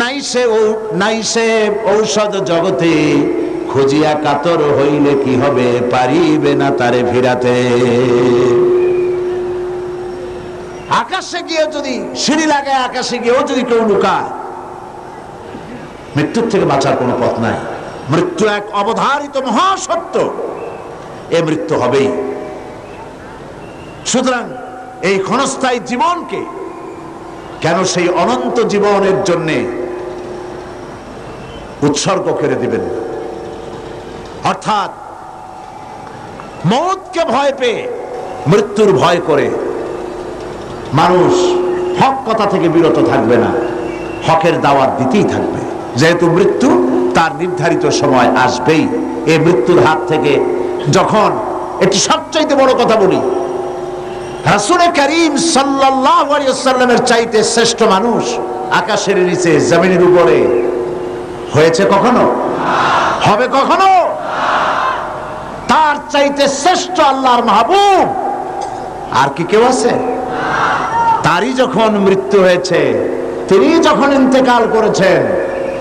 নাই সে ঔষধ জগতে, খুঁজিয়া কাতর হইলে কি হবে, পারিবে না তারে ফিরাতে। আকাশে গিয়ে যদি সিঁড়ি লাগায়, আকাশে গিয়েও যদি কেউ লুকায়, মৃত্যুর থেকে বাঁচার কোনো পথ নাই। মৃত্যু এক অবধারিত মহাসত্য, এ মৃত্যু হবেই। সুতরাং এই ক্ষণস্থায়ী জীবনকে কেন সেই অনন্ত জীবনের জন্য উৎসর্গ করে দিবেন? অর্থাৎ মৌতকে ভয় পেয়ে, মৃত্যুর ভয় করে মানুষ হক কথা থেকে বিরত থাকবে না, হকের দাওয়াত দিতেই থাকবে। যেহেতু মৃত্যু তার নির্ধারিত সময় আসবেই। এই মৃত্যুর হাত থেকে যখন, এটি সবচাইতে বড় কথা বলি, রাসূল করিম সাল্লাল্লাহু আলাইহি ওয়াসাল্লামের চাইতে শ্রেষ্ঠ মানুষ আকাশের নিচে জমিনের উপরে হয়েছে কখনো? হবে কখনো? তার চাইতে শ্রেষ্ঠ আল্লাহর মাহবুব আর কি কেউ আছে? তারই যখন মৃত্যু হয়েছে, তিনি যখন ইন্তেকাল করেছেন,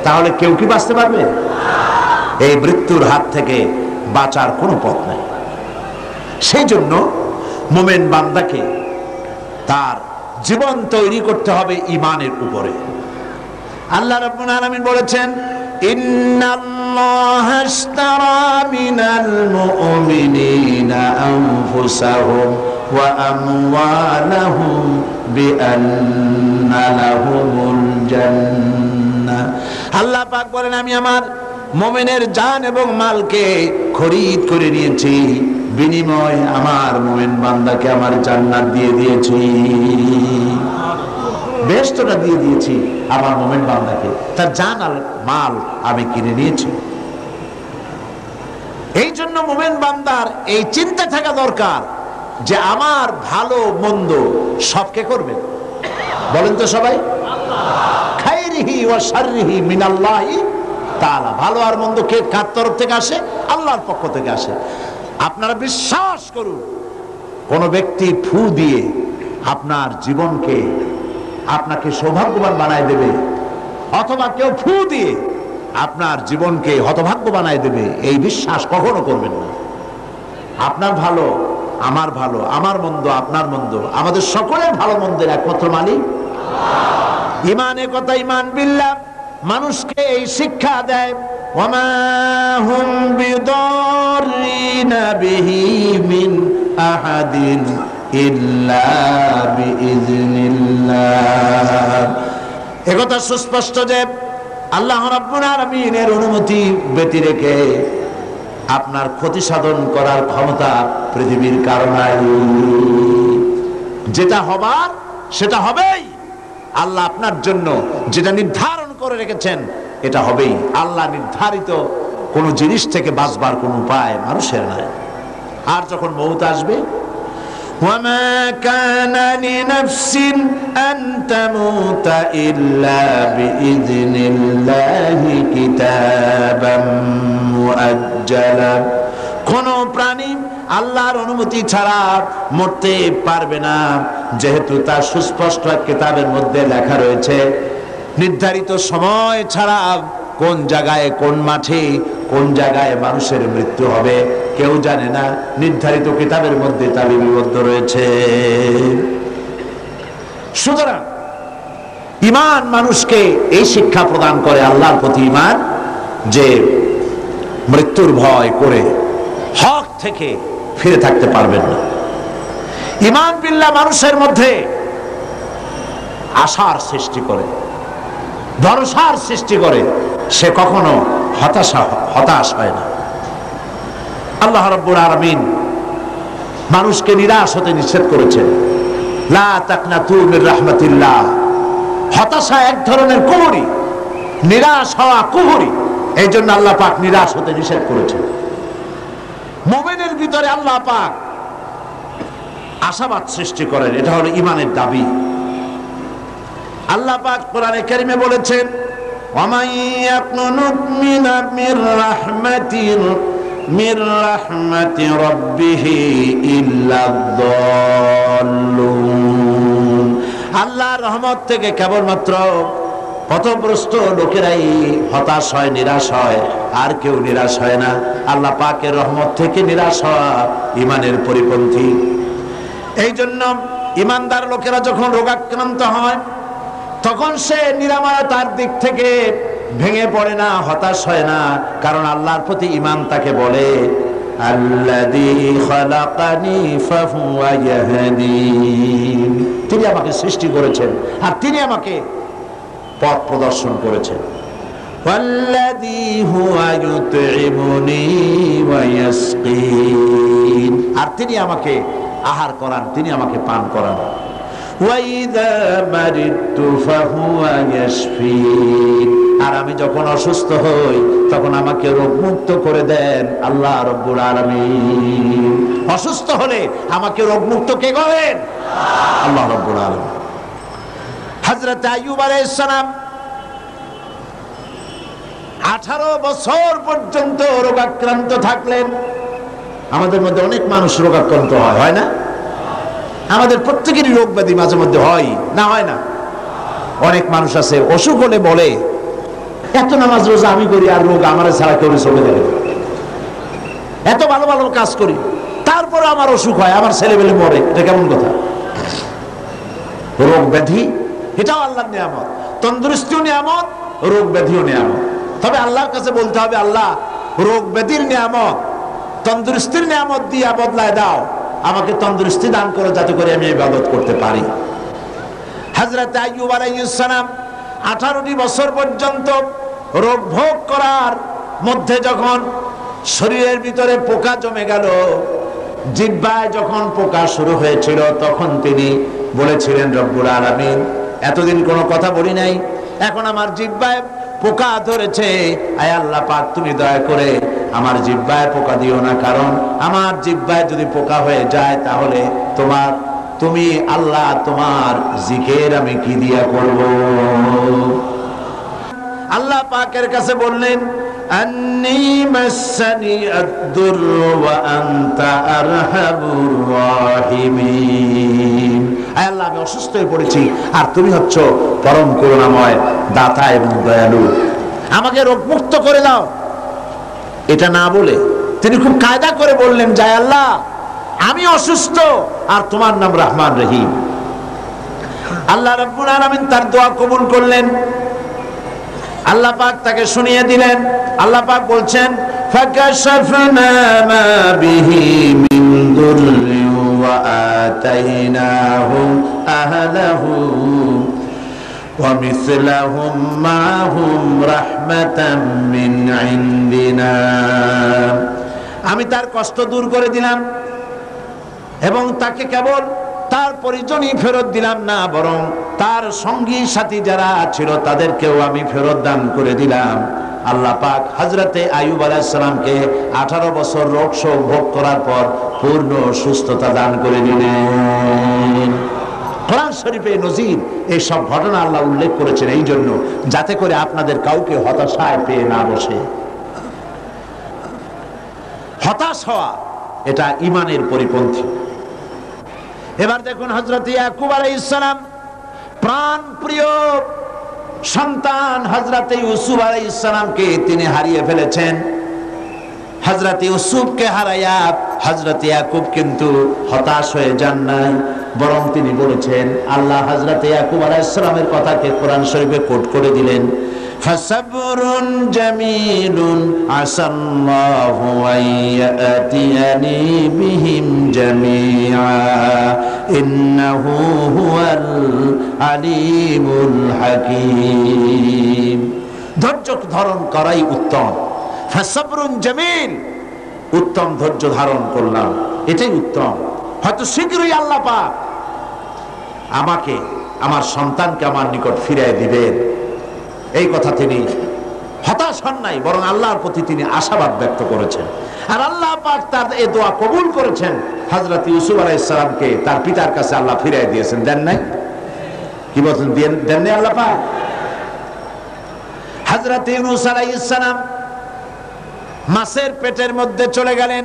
তাহলে কেউ কি বাঁচতে পারবে? এই মৃত্যুর হাত থেকে বাঁচার কোনো পথ নাই। সেই জন্য মুমিন বান্দাকে তার জীবন তৈরি করতে হবে ঈমানের উপরে। আল্লাহ রাব্বুল আলামিন বলেছেন, ইন্নাল্লাহা আশতারা মিনাল মুমিনিনা আনফুসাহুম ওয়া আমওয়ালাহুম বিআন্না লাহুমুল জান্নাহ। আল্লাহ পাক বলেন, আমি আমার মুমিনের জান এবং মালকে খরিদ করে নিয়েছি, বিনিময় আমার মুমিন বান্দাকে আমার জান্নাত দিয়ে দিয়েছি, বেহেশতটা দিয়ে দিয়েছি আমার মুমিন বান্দাকে, তার জান আর মাল আমি কিনে নিয়েছি। এই জন্য মুমিন বান্দার এই চিন্তা থাকা দরকার যে আমার ভালো মন্দ সবকে করবেন। বলেন তো সবাই, খাইরিহি ওয়া শাররিহি মিনাল্লাহি তাআলা। ভালো আর মন্দ কে কার তরফ থেকে আসে? আল্লাহর পক্ষ থেকে আসে। আপনারা বিশ্বাস করুন, কোন ব্যক্তি ফু দিয়ে আপনার জীবনকে, আপনাকে সৌভাগ্যবান বানায় দেবে, অথবা কেউ ফু দিয়ে আপনার জীবনকে হতভাগ্য বানায় দেবে, এই বিশ্বাস কখনো করবেন না। আপনার ভালো আমার ভালো, আমার মন্দ আপনার মন্দ, আমাদের সকলের ভালো মন্দের একমাত্র মালিক আল্লাহ। ঈমানের কথা, ঈমান বিল্লাহ মানুষকে এই শিক্ষা দেয়, ওয়ামা হুম বিদাররিনা বিহি মিন আহাদিন ইল্লা বিইজনিল্লাহ। একথা সুস্পষ্ট যে আল্লাহ রাব্বুল আলামিনের অনুমতি ব্যতি রেখে আপনার ক্ষতি সাধন করার ক্ষমতা পৃথিবীর কারণে, যেটা হবার সেটা হবেই। আল্লাহ আপনার জন্য যেটা নির্ধারণ করে রেখেছেন এটা হবেই। আল্লাহ নির্ধারিত কোন জিনিস থেকে বাঁচবার কোন উপায় মানুষের নাই। আর যখন মউত আসবে, ওয়ামা কানা লিনাফসিন আন তামুতা ইল্লা বিইজনিল্লাহি কিতাবাম মুআজ্জালা। কোন প্রাণী আল্লাহর অনুমতি ছাড়া মরতে পারবে না, যেহেতু তার সুস্পষ্ট কিতাবের মধ্যে লেখা রয়েছে নির্ধারিত সময় ছাড়া কোন জায়গায়, কোন মাঠে, কোন জায়গায় মানুষের মৃত্যু হবে কেউ জানে না, নির্ধারিত কিতাবের মধ্যে তা লিপিবদ্ধ রয়েছে। সুতরাং ঈমান মানুষকে এই শিক্ষা প্রদান করে, আল্লাহর প্রতি ঈমান, যে মৃত্যুর ভয় করে হক থেকে ফিরে থাকতে পারবেন না। ঈমান বিল্লাহ মানুষের মধ্যে আশার সৃষ্টি করে, ভরসার সৃষ্টি করে, সে কখনো হতাশ হয় না। আল্লাহ রাব্বুল আলামিন মানুষকে নিরাশ হতে নিষেধ করেছেন, লা তাকনাতু মির রাহমাতিল্লাহ। হতাশা এক ধরনের কুফরি, নিরাশ হওয়া কুফরি, এই জন্য আল্লাহ পাক নিরাশ হতে নিষেধ করেছেন। মুমিনের ভিতরে আল্লাহ পাক আশাবাদ সৃষ্টি করেন, এটা হলো ঈমানের দাবি। আল্লাহ পাক কোরআনে কারিমে বলেছেন, ওয়ামান ইয়াকনুত মির রাহমাতি রাব্বিহি ইল্লা দাল্লুন। আল্লাহর রহমত থেকে কেবলমাত্র পথভ্রষ্ট লোকেরাই হতাশ হয়, নিরাশ হয়, আর কেউ নিরাশ হয় না। আল্লাহ পাকের রহমত থেকে নিরাশ হওয়া ঈমানের পরিপন্থী। এই জন্য ঈমানদার লোকেরা যখন রোগাক্রান্ত হয় তখন সে নিরাময়তার দিক থেকে ভেঙে পড়ে না, হতাশ হয় না, কারণ আল্লাহর প্রতি ঈমান তাকে বলে আল্লাযী খালাকানি ফাহুয়া ইয়াহদিন। তিনি আমাকে সৃষ্টি করেছেন আর তিনি আমাকে পথ প্রদর্শন করেছেন। ওয়াল্লাযী হুয়া ইউতঈমুনি ওয়া ইয়াসকিন, আর তিনি আমাকে আহার করান, তিনি আমাকে পান করান। ওয়াইদা মারিদতু ফাহুয়া ইয়াশফিন, আর আমি যখন অসুস্থ হই তখন আমাকে রোগমুক্ত করে দেন আল্লাহ রাব্বুল আলামিন। অসুস্থ হলে আমাকে রোগমুক্ত কে করেন? আল্লাহ রাব্বুল আলামিন। হযরত আইয়ুব আলাইহিস সালাম 18 বছর পর্যন্ত রোগাক্রান্ত থাকলেন। আমাদের মধ্যে অনেক মানুষ রোগাক্রান্ত হয় না? আমাদের প্রত্যেকেরই রোগ ব্যাধি মাঝে মধ্যে হয় না, হয় না? অনেক মানুষ আছে অসুখ হলে বলে এত নামাজ রোজা আমি করি আর রোগ আমার ছাড়া কেউ চলে যাবে, এত ভালো ভালো কাজ করি তারপরে আমার অসুখ হয়, আমার ছেলেবেলে মরে। এটা কেমন কথা? রোগ ব্যাধি এটাও আল্লাহর নিয়ামত, তন্দুরুস্তিও নিয়ামত, রোগ ব্যাধিও নিয়ামত। তবে আল্লাহর কাছে বলতে হবে, আল্লাহ রোগ ব্যাধির নিয়ামত তন্দুরুস্তির নিয়ামত দিয়া বদলায় দাও, আমাকে তন্দুরুস্তি দান করো যাতে করে আমি ইবাদত করতে পারি। হযরত আইয়ুব আলাইহিস সালাম 18টি বছর পর্যন্ত রোগ ভোগ করার মধ্যে যখন শরীরের ভিতরে পোকা জমে গেল, জিহ্বায় যখন পোকা শুরু হয়েছিল, তখন তিনি বলেছিলেন রব্বুল আলামিন এতদিন কোনো কথা বলি নাই, এখন আমার জিহ্বায় পোকা ধরেছে, আয় আল্লাহ পাক তুমি দয়া করে আমার জিহ্বায় পোকা দিও না, কারণ আমার জিহ্বায় যদি পোকা হয়ে যায় তাহলে তুমি আল্লাহ তোমার জিকির আমি কি দিয়া করব? আল্লাহ পাকের কাছে বললেন আন্নী মাসানি আদ-দুররু ওয়া আনতা আরহামুর রাহিমিন। আয় আল্লাহ আমি অসুস্থ হয়ে পড়েছি আর তুমি হচ্ছ পরম করুণাময় দাতা এবং দয়ালু, আমাকে রোগমুক্ত করে দাও। এটা না বলে তিনি খুব কায়দা করে বললেন যায় আল্লাহ আমি অসুস্থ আর তোমার নাম রহমান রহিম। আল্লাহ রাব্বুল আলামিন তার দোয়া কবুল করলেন, আল্লাহ পাক তাকে শুনিয়ে দিলেন। আল্লাহ পাক বলছেন ফাকাশাফনা মা বিহি মিন দুররি ওয়া আতাইনাহু আহলাহু ওয়া মিসলাহুম মাহুম রাহমাতাম মিন ইনদিনা। আমি তার কষ্ট দূর করে দিলাম এবং তাকে কেবল তার পরিজনই ফেরত দিলাম না, বরং তার সঙ্গী সাথী যারা ছিল তাদেরকেও আমি ফেরত দান করে দিলাম। আল্লাহ পাক হযরতে আইয়ুব আলাইহিস সালামকে 18 বছর রোগ শোক ভোগ করার পর পূর্ণ সুস্থতা দান করে দিলেন। কোরআন শরীফে নজির এই সব ঘটনা আল্লাহ উল্লেখ করেছেন এই জন্য, যাতে করে আপনাদের কাউকে হতাশায় পেয়ে না বসে। হতাশ হওয়া এটা ঈমানের পরিপন্থী। এবার দেখুন হযরত ইয়াকুব আলাইহিস সালাম প্রাণ প্রিয় সন্তান হযরত ইউসুফ আলাইহিস সালামকে তিনি হারিয়ে ফেলেছেন। হযরত ইউসুফকে হারায়া হযরত ইয়াকুব কিন্তু হতাশ হয়ে যান নাই, বরং তিনি বলেছেন, আল্লাহ হযরত ইয়াকুব আলাইহিস সালামের কথাকে কোরআন শরীফে কোট করে দিলেন, ফাসাবরুন জামিলুন আসাল্লাহু আইয়াতিয়ানি বিহিম জামিআ ইন্নাহু হুয়াল আলিমুল হাকীম। ধৈর্য ধারণ করাই উত্তম। ফাসাবরুন জামিল, উত্তম ধৈর্য ধারণ করলাম, এটাই উত্তম। হয়তো শীঘ্রই আল্লাহ পাক আমাকে আমার সন্তানকে আমার নিকট ফিরিয়ে দিবেন, এই কথা তিনি হতাশ হন নাই, বরং আল্লাহর প্রতি তিনি আশাবাদ ব্যক্ত করেছেন। আর আল্লাহ পাক তার এই দোয়া কবুল করেছেন। হযরত ইউসুফ আলাইহিস সালামকে তার পিতার কাছে আল্লাহ ফিরিয়ে দিয়েছেন, দেন নাই? কি বলেন, দেন নাই আল্লাহ পাক? হযরত ইউনূস আলাইহিস সালাম মাছের পেটের মধ্যে চলে গেলেন,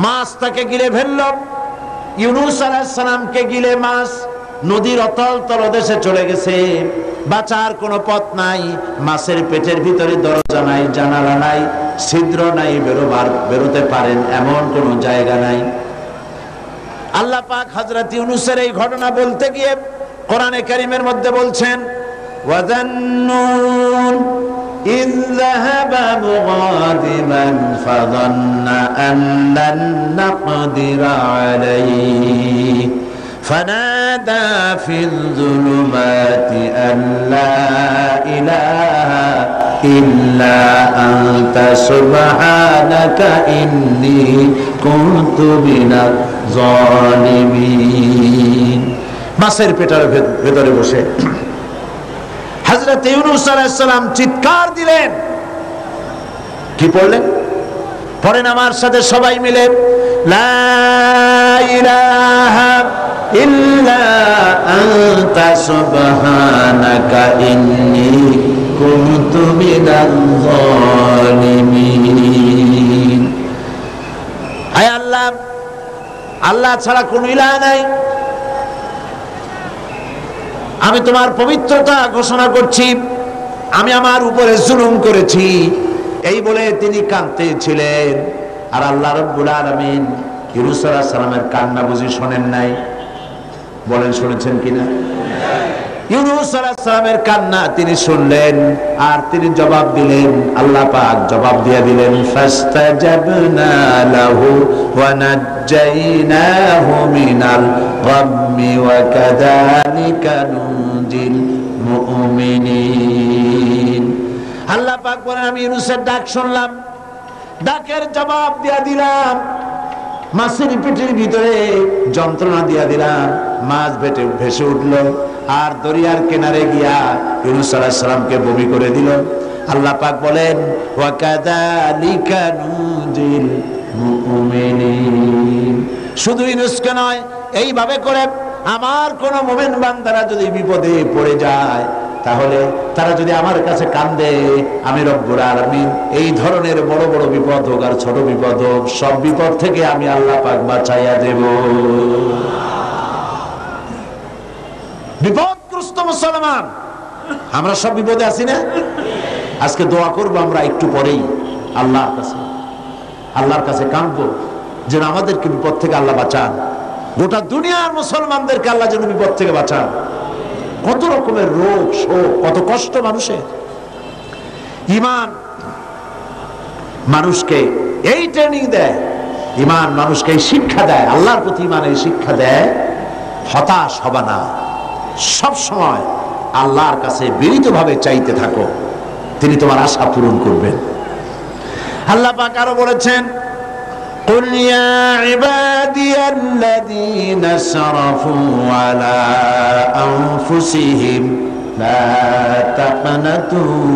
মাছ তাকে গিলে ফেলল। ইউনূস আলাইহিস সালামকে গিলে মাছ নদীর অতল তলদেশে চলে গেছে, বাঁচার কোনো পথ নাই। মাছের পেটের ভিতরে দরজা নাই, জানালা নাই, ছিদ্র নাই, বেরোতে পারেন এমন কোনো জায়গা নাই। আল্লাহ পাক হযরত ইউনূসের এই ঘটনা বলতে গিয়ে কোরআনে কারীমের মধ্যে বলছেন, ওয়াযান্নুন ইয যাহাবা مغاضبا فظن أن لن نقدر عليه فنادى في الظلمات أن لا إله إلا أنت سبحانك إني كنت من الظالمين মাছের পেটের ভেতরে বসে হযরত ইউনূস আলাইহিস সালাম চিৎকার দিলেন। কি পড়লেন? পড়েন আমার সাথে সবাই মিলে, লা ইলাহা ইল্লা আনতা সুবহানাকা ইন্নী কুনতু মিনাল যালিমিন। আয় আল্লাহ, আল্লাহ ছাড়া কোনো ইলাহ নাই, আমি তোমার পবিত্রতা ঘোষণা করছি, আমি আমার উপরে জুলুম করেছি। এই বলে তিনি কাঁদতেছিলেন। আর আল্লাহ রাব্বুল আলামিন ইউনূস আলাইহিস সালামের কান্না বুঝি শোনেন নাই? বলেন শুনেছেন কিনা? ইউনূস আলাইহিস সালামের কান্না তিনি শুনলেন আর তিনি জবাব দিলেন। আল্লাহ পাক জবাব দিয়ে দিলেন, ফাস্তাজাবনা লাহু ওয়া নাজ্জাইনাহু মিনাল গাম্মি ওয়া কাযালিকা নুনজিল মুমিনিন। আল্লাহ পাক বলেন, আমি ইউনূসের ডাক শুনলাম, ডাকের জবাব দিয়ে দিলাম, মাছের পেটের ভিতরে যন্ত্রণা দিয়া দিলাম, মাছ ভেসে উঠলো আর দরিয়ার কিনারে গিয়া ইউনূস আলাইহিস সালামকে বমি করে দিল। আল্লাহ পাক বলেন, ওয়া কাযালিকা নুনজিল মুমিনিন। শুধু ইউনূসকে নয়, এইভাবে করে আমার কোন মুমিন বান্দারা যদি বিপদে পড়ে যায়, তাহলে তারা যদি আমার কাছে কান্দে, আমি রব্বুল আলামিন এই ধরনের বড় বড় বিপদ হোক আর ছোট বিপদ হোক, সব বিপদ থেকে আমি আল্লাহ পাক বাঁচাইয়া দেব। বিপদগ্রস্ত মুসলমান আমরা সব বিপদে আছি না? আজকে দোয়া করবো আমরা একটু পরেই আল্লাহর কাছে কাঁদবো যেন আমাদেরকে বিপদ থেকে আল্লাহ বাঁচান। গোটা দুনিয়ার মুসলমানদেরকে আল্লাহ যেন বিপদ থেকে বাঁচান। কত রকমের রোগ শোক, কত কষ্ট মানুষের। ঈমান মানুষকে এই ট্রেনিং দেয়, ঈমান মানুষকে এই শিক্ষা দেয়, আল্লাহর প্রতি ঈমানের শিক্ষা দেয়, হতাশ হবা না, সব সময় আল্লাহর কাছে বিনীতভাবে চাইতে থাকো, তিনি তোমার আশা পূরণ করবেন। আল্লাহ পাক আরো বলেছেন, قل يا عبادي الذين اسرفوا على أنفسهم لا تقنطوا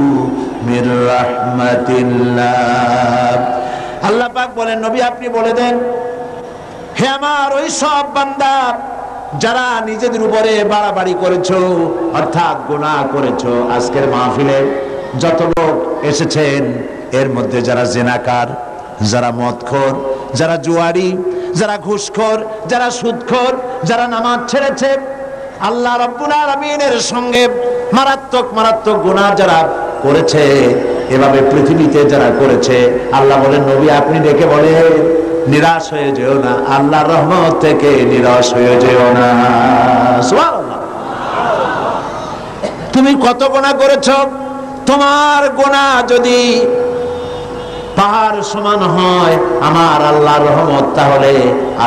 من رحمة الله। আল্লাহ পাক বলেন, নবী আপনি বলে দেন, হে আমার ওই সব বান্দা যারা নিজেদের উপরে বাড়াবাড়ি করেছো, অর্থাৎ গুনাহ করেছো। আজকের মাহফিলে যত লোক এসেছেন, এর মধ্যে যারা জিনাকার, যারা মদখোর, যারা জুয়ারি, যারা ঘুষখোর, যারা সুদখোর, যারা নামাজ ছেড়েছে, আল্লাহ রাব্বুল আলামিনের সঙ্গে মারাত্মক মারাত্মক গুনাহ যারা করেছে, এভাবে পৃথিবীতে যারা করেছে, আল্লাহ বলেন, নবী আপনি ডেকে বলেন, নিরাশ হয়ে যেও না, আল্লাহর রহমত থেকে নিরাশ হয়ে যেও না। সুবহানাল্লাহ। তুমি কত গুনাহ করেছো, তোমার গুনাহ যদি পাহাড় সমান হয় আমার আল্লাহর রহমত তাহলে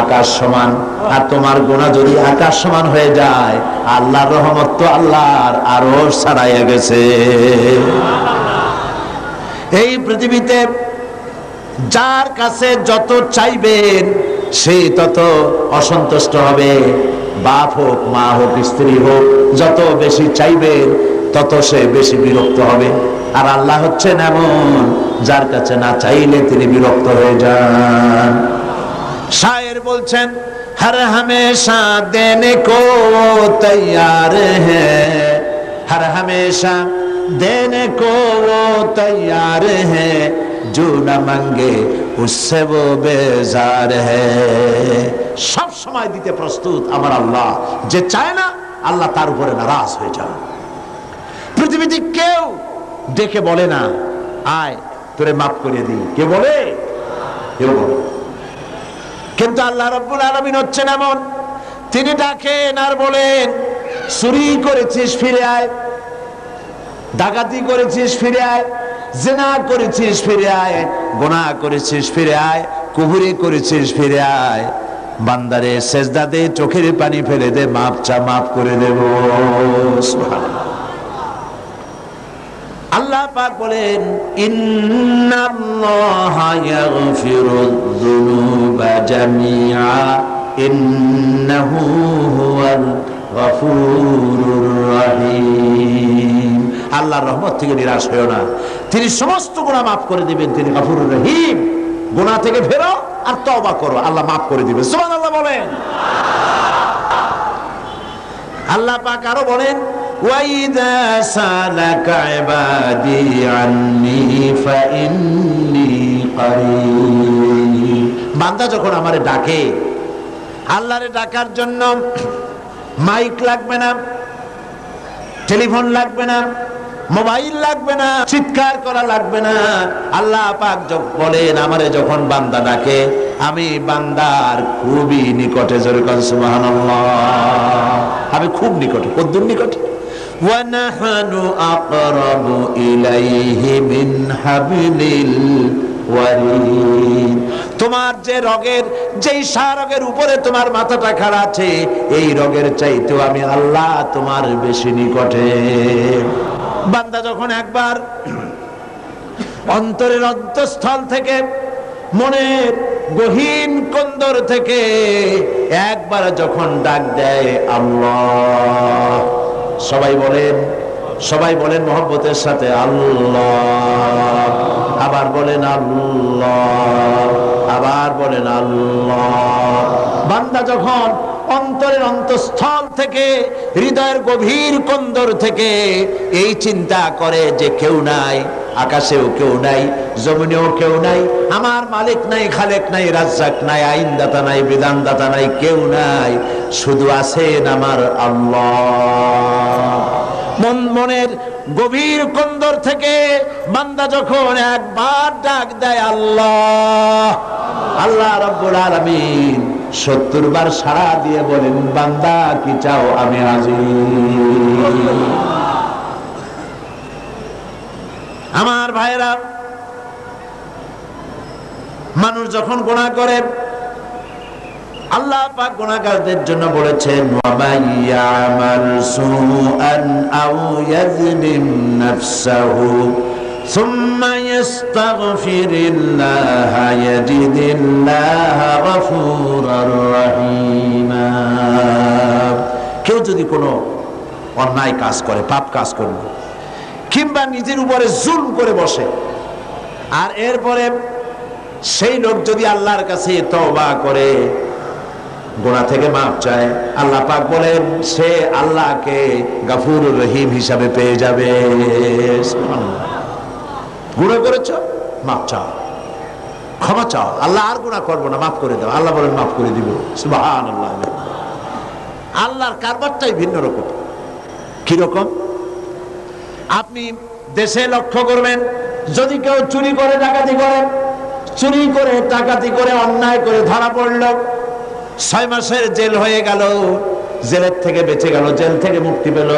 আকাশ সমান, আর তোমার গুনাহ যদি আকাশ সমান হয়ে যায়, আল্লাহর রহমত তো আল্লাহর আরশ ছাড়াইয়া গেছে। এই পৃথিবীতে যার কাছে যত চাইবেন সে তত অসন্তুষ্ট হবে। বাপ হোক, মা হোক, স্ত্রী হোক, যত বেশি চাইবেন তত সে বেশি বিরক্ত হবে। আর আল্লাহ হচ্ছেন এমন, যার কাছে না চাইলে তিনি বিরক্ত হয়ে যান। শায়ের বলছেন, হর হমেশা দেনে কো তৈয়ার হ্যায়, হর হমেশা দেনে কো তৈয়ার হ্যায়, जो न मांगे उससे वो बेजार है। সব সময় দিতে প্রস্তুত আমার আল্লাহ, যে চায় না আল্লাহ তার উপরে নারাজ হয়ে যান। পৃথিবীতে কেউ ডেকে বলে না, আয় তোরে মাফ করে দিই, কে বলে? কেউ বলে। কিন্তু আল্লাহ রাব্বুল আলামিন হচ্ছেন এমন, তিনি ডাকেন আর বলেন, চুরি করেছিস ফিরে আয়, ডাকাতি করেছিস ফিরে আয়, জিনা করেছিস ফিরে আয়, গুনাহ করেছিস ফিরে আয়, কুফরি করেছিস ফিরে আয়। বান্দারে সেজদা দে, চোখের পানি ফেলে দে, মাপ চা, মাপ করে দেব। সুবহানাল্লাহ। আল্লাহ পাক বলেন ইন্নাল্লাহা ইয়াগফিরুয যুনুবা জামিআ ইন্নাহু হুয়াল গফুরুর রহিম। আল্লাহর রহমত থেকে নিরাশ হয়ো না, তিনি সমস্ত গুনাহ মাফ করে দিবেন, তিনি গফুরুর রহিম। গুনাহ থেকে ফেরো আর তওবা করো, আল্লাহ মাফ করে দিবেন। সুবহানাল্লাহ বলেন। আল্লাহ পাক আরো বলেন ওয়াইদা সালাকা ইবাদি আন্নী ফাইন্নী কারীব। বান্দা যখন আমারে ডাকে, আল্লাহরে ডাকার জন্য মাইক লাগবে না, টেলিফোন লাগবে না, মোবাইল লাগবে না, চিৎকার করা লাগবে না। আল্লাহ পাক বলেন আমারে যখন বান্দা ডাকে, আমি বান্দার খুবই নিকটে। জোরে বলেন সুবহানাল্লাহ। আমি খুব নিকটে। কতদূর নিকটে? ওয়া নাহনু আকরাবু ইলাইহি মিন হাবলিল ওয়ারিদ। তোমার যে রগের, যেই রগের উপরে তোমার মাথাটা খাড়া আছে, এই রগের চাইতেও আমি আল্লাহ তোমার বেশি নিকটে। বান্দা যখন একবার অন্তরের অন্তঃস্থল থেকে, মনের গহীন কন্দর থেকে একবার যখন ডাক দেয় আল্লাহ, সবাই বলেন মহব্বতের সাথে আল্লাহ, আবার বলেন আল্লাহ, আবার বলেন আল্লাহ। বান্দা যখন অন্তরের অন্তঃস্থল থেকে, হৃদয়ের গভীর কন্দর থেকে এই চিন্তা করে যে কেউ নাই, আকাশেও কেউ নাই, জমিনেও কেউ নাই, আমার মালিক নাই, খালেক নাই, রাজ্জাক নাই, আইনদাতা নাই, বিধানদাতা নাই, কেউ নাই, শুধু আছেন আমার আল্লাহ। মনের গভীর কন্দর থেকে বান্দা যখন একবার ডাক দেয় আল্লাহ, আল্লাহ রাব্বুল আলামিন 70 বার সাড়া দিয়ে বলেন বান্দা কি চাও, আমি হাজির। আমার ভাইরা, মানুষ যখন গুনাহ করে, আল্লাহ পাক গুনাহগারদের জন্য বলেছেন ওয়া মাইয়ামাল সুআন আও ইয়াযলিম নাফসাহু সুম্মা ইস্তাগফিরিল্লাহা ইয়াজিদিল্লাহা গফুরার রহিমা। কেউ যদি কোনো অন্যায় কাজ করে, পাপ কাজ করে, কিংবা নিজের উপরে জুলম করে বসে, আর এরপরে সেই লোক যদি আল্লাহর কাছে তওবা করে, গুনাহ থেকে মাপ চায়, আল্লাহ পাক বলেন সে আল্লাহকে গফুরুর রহিম হিসাবে পেয়ে যাবে। গুনাহ করেছ, মাপ চাও, ক্ষমা চাও, আল্লাহ আর গুনাহ করবো না, মাফ করে দাও। আল্লাহ বলেন মাফ করে দিব। সুবহানাল্লাহ। আল্লাহর কারবারটাই ভিন্ন রকম। কি রকম? আপনি দেশে লক্ষ্য করবেন, যদি কেউ চুরি করে, ডাকাতি করে, চুরি করে, ডাকাতি করে, অন্যায় করে ধরা পড়ল, 6 মাসের জেল হয়ে গেল, জেলের থেকে বেঁচে গেল, জেল থেকে মুক্তি পেল,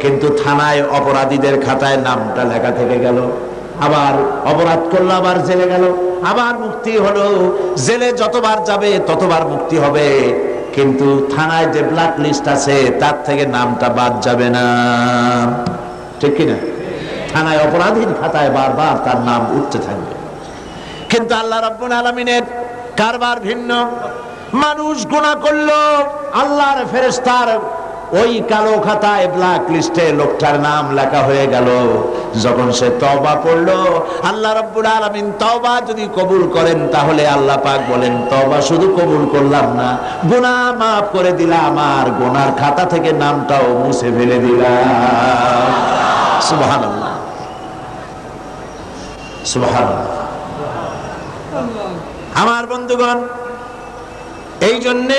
কিন্তু থানায় অপরাধীদের খাতায় নামটা লেখা থেকে গেল। আবার অপরাধ করলো, আবার জেলে গেল, আবার মুক্তি হলো। জেলে যতবার যাবে ততবার মুক্তি হবে, কিন্তু থানায় যে ব্ল্যাক লিস্ট আছে তার থেকে নামটা বাদ যাবে না। ঠিক কিনা? থানায় অপরাধীর খাতায় বারবার তার নাম উঠতে থাকবে। কিন্তু আল্লাহ রাব্বুল আলামিনের কারবার ভিন্ন। মানুষ গুনাহ করলো, আল্লাহর ফেরেশতার ওই কালো খাতায়, ব্ল্যাক লিস্টে লোকটার নাম লেখা হয়ে গেল। যখন সে তওবা পড়লো, আল্লাহ রাব্বুল আলামিন তওবা যদি কবুল করেন, তাহলে আল্লাহ পাক বলেন তওবা শুধু কবুল করলাম না, গুনাহ মাফ করে দিলাম, আর গুনার খাতা থেকে নামটাও মুছে ফেলে দিলাম। সুবহানাল্লাহ, সুবহানাল্লাহ। আমার বন্ধুগণ, এই জন্যে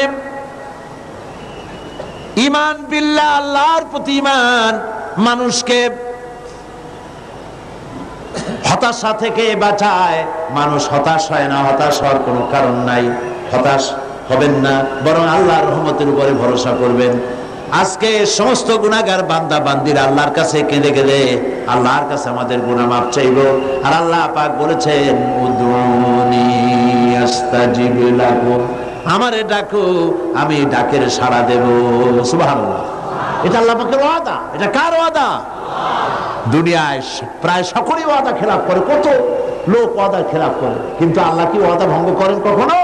ঈমান বিল্লাহ, আল্লাহর প্রতি ঈমান, মানুষকে হতাশা থেকে বাঁচায়। মানুষ হতাশ হয় না, হতাশ হওয়ার কোনো কারণ নাই। হতাশ হবেন না, বরং আল্লাহর রহমতের উপরে ভরসা করবেন। আজকে সমস্ত গুনাহগার বান্দা বান্দিরা আল্লাহর কাছে কেঁদে কেঁদে আল্লাহর কাছে আমাদের গুনাহ মাফ চাইবো। আর আল্লাহ পাক বলেছেন উদুনি আস্তাজিব লাকুম, আমারে ডাকো আমি ডাকের সাড়া দেব। সুবহানাল্লাহ, এটা আল্লাহ পাকের ওয়াদা। এটা কার ওয়াদা? দুনিয়ায় প্রায় সকলেই ওয়াদা খেলাফ করে, কত লোক ওয়াদা খেলাফ করে, কিন্তু আল্লাহ কি ওয়াদা ভঙ্গ করেন কখনো?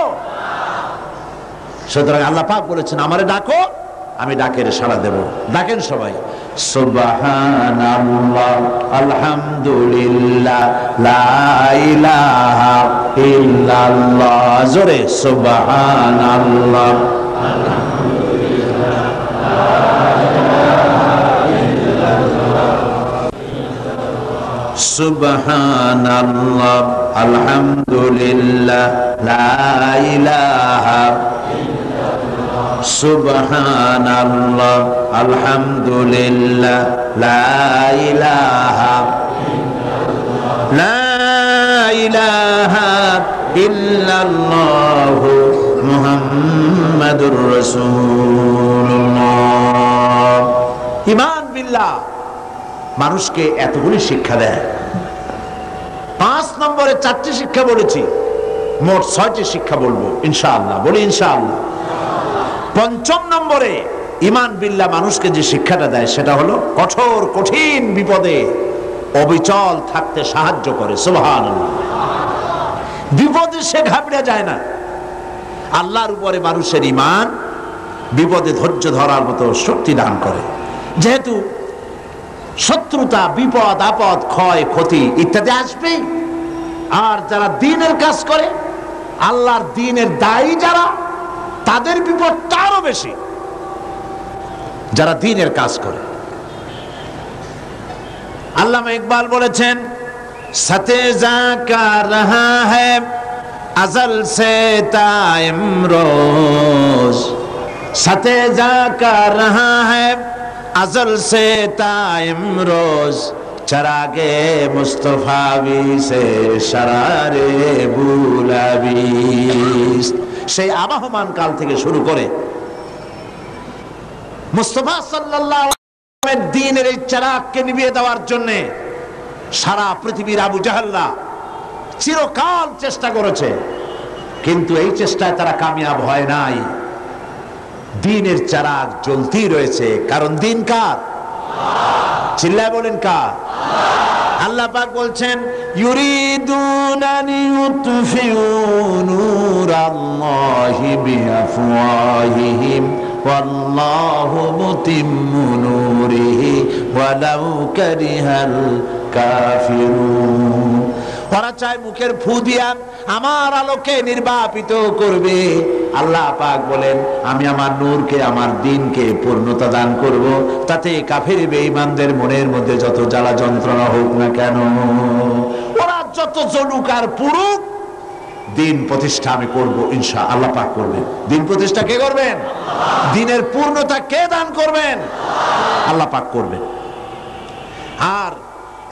সুতরাং আল্লাহ পাক বলেছেন আমারে ডাকো আমি ডাকের সাড়া দেব। ডাকেন সবাই, সুবহানাল্লাহ আলহামদুলিল্লাহ লা ইলাহা ইল্লাল্লাহ, জোরে সুবহানাল্লাহ সুবহানাল্লাহ আলহামদুলিল্লাহ লা ইলাহা সুবহানাল্লাহ আলহামদুলিল্লাহ লা ইলাহা ইল্লাল্লাহ মুহাম্মাদুর রাসূলুল্লাহ। ঈমান বিল্লাহ মানুষকে এতগুলি শিক্ষা দেয়। 5 নম্বরে 4টি শিক্ষা বলেছি, মোট 6টি শিক্ষা বলবো ইনশাআল্লাহ। বলি ইনশাআল্লাহ। 5ম নম্বরে ঈমান বিল্লাহ মানুষকে যে শিক্ষাটা দেয় সেটা হলো কঠোর কঠিন বিপদে অবিচল থাকতে সাহায্য করে। সুবহানাল্লাহ, বিপদে সে ঘাবড়ে যায় না। আল্লাহর উপরে মানুষের ঈমান বিপদে ধৈর্য ধরার মতো শক্তি দান করে। যেহেতু শত্রুতা, বিপদ আপদ, ক্ষয় ক্ষতি ইত্যাদি আসবেই, আর যারা দ্বীনের কাজ করে, আল্লাহর দ্বীনের দায়ী যারা, তাদের বিপদটা আরো বেশি। যারা দ্বীনের কাজ করে, আল্লামা ইকবাল বলেছেন সাথে জাকা রহা হ্যায় আজল সে তা ইমরোজ, সাথে জাকা রহা হ্যায় अज़ल से ताइम रोज चरागे मुस्तफावी से शरारे बुलाबीस। সেই আবাহমান কাল থেকে শুরু করে মুস্তাফা সাল্লাল্লাহু আলাইহি ওয়াসাল্লামের দ্বীনের এই চিরাগকে নিভিয়ে দেওয়ার জন্য সারা পৃথিবীর আবু জাহেলরা চিরকাল চেষ্টা করেছে, কিন্তু এই চেষ্টায় তারা কামিয়াব হয় নাই। দ্বীনের চিরাগ জ্বলতেই রয়েছে, কারণ দ্বীন কার? চিল্লায় বলেন কার? আল্লাহ পাক বলছেন ইউরিদুনা লিইউতফিউ নূরাল্লাহি বিআফওয়াহিহিম ওয়াল্লাহু মুতিম্মু নূরিহি ওয়ালাউ কারিহাল কাফিরুন। ওরা চায় মুখের ফু দিয়া আমার আলোকে নির্বাপিত করবে। আল্লাহ পাক বলেন আমি আমার নূরকে, আমার দ্বীনকে পূর্ণতা দান করব, তাতে কাফের বেঈমানদের মনের মধ্যে যত জ্বালা যন্ত্রণা হোক না কেন, ওরা যত জ্বলুক আর পুরুক, দ্বীন প্রতিষ্ঠা আমি করব ইনশাআল্লাহ। আল্লাহ পাক করবেন। দ্বীন প্রতিষ্ঠা কে করবেন? দ্বীনের পূর্ণতা কে দান করবেন? আল্লাহ পাক করবেন। আর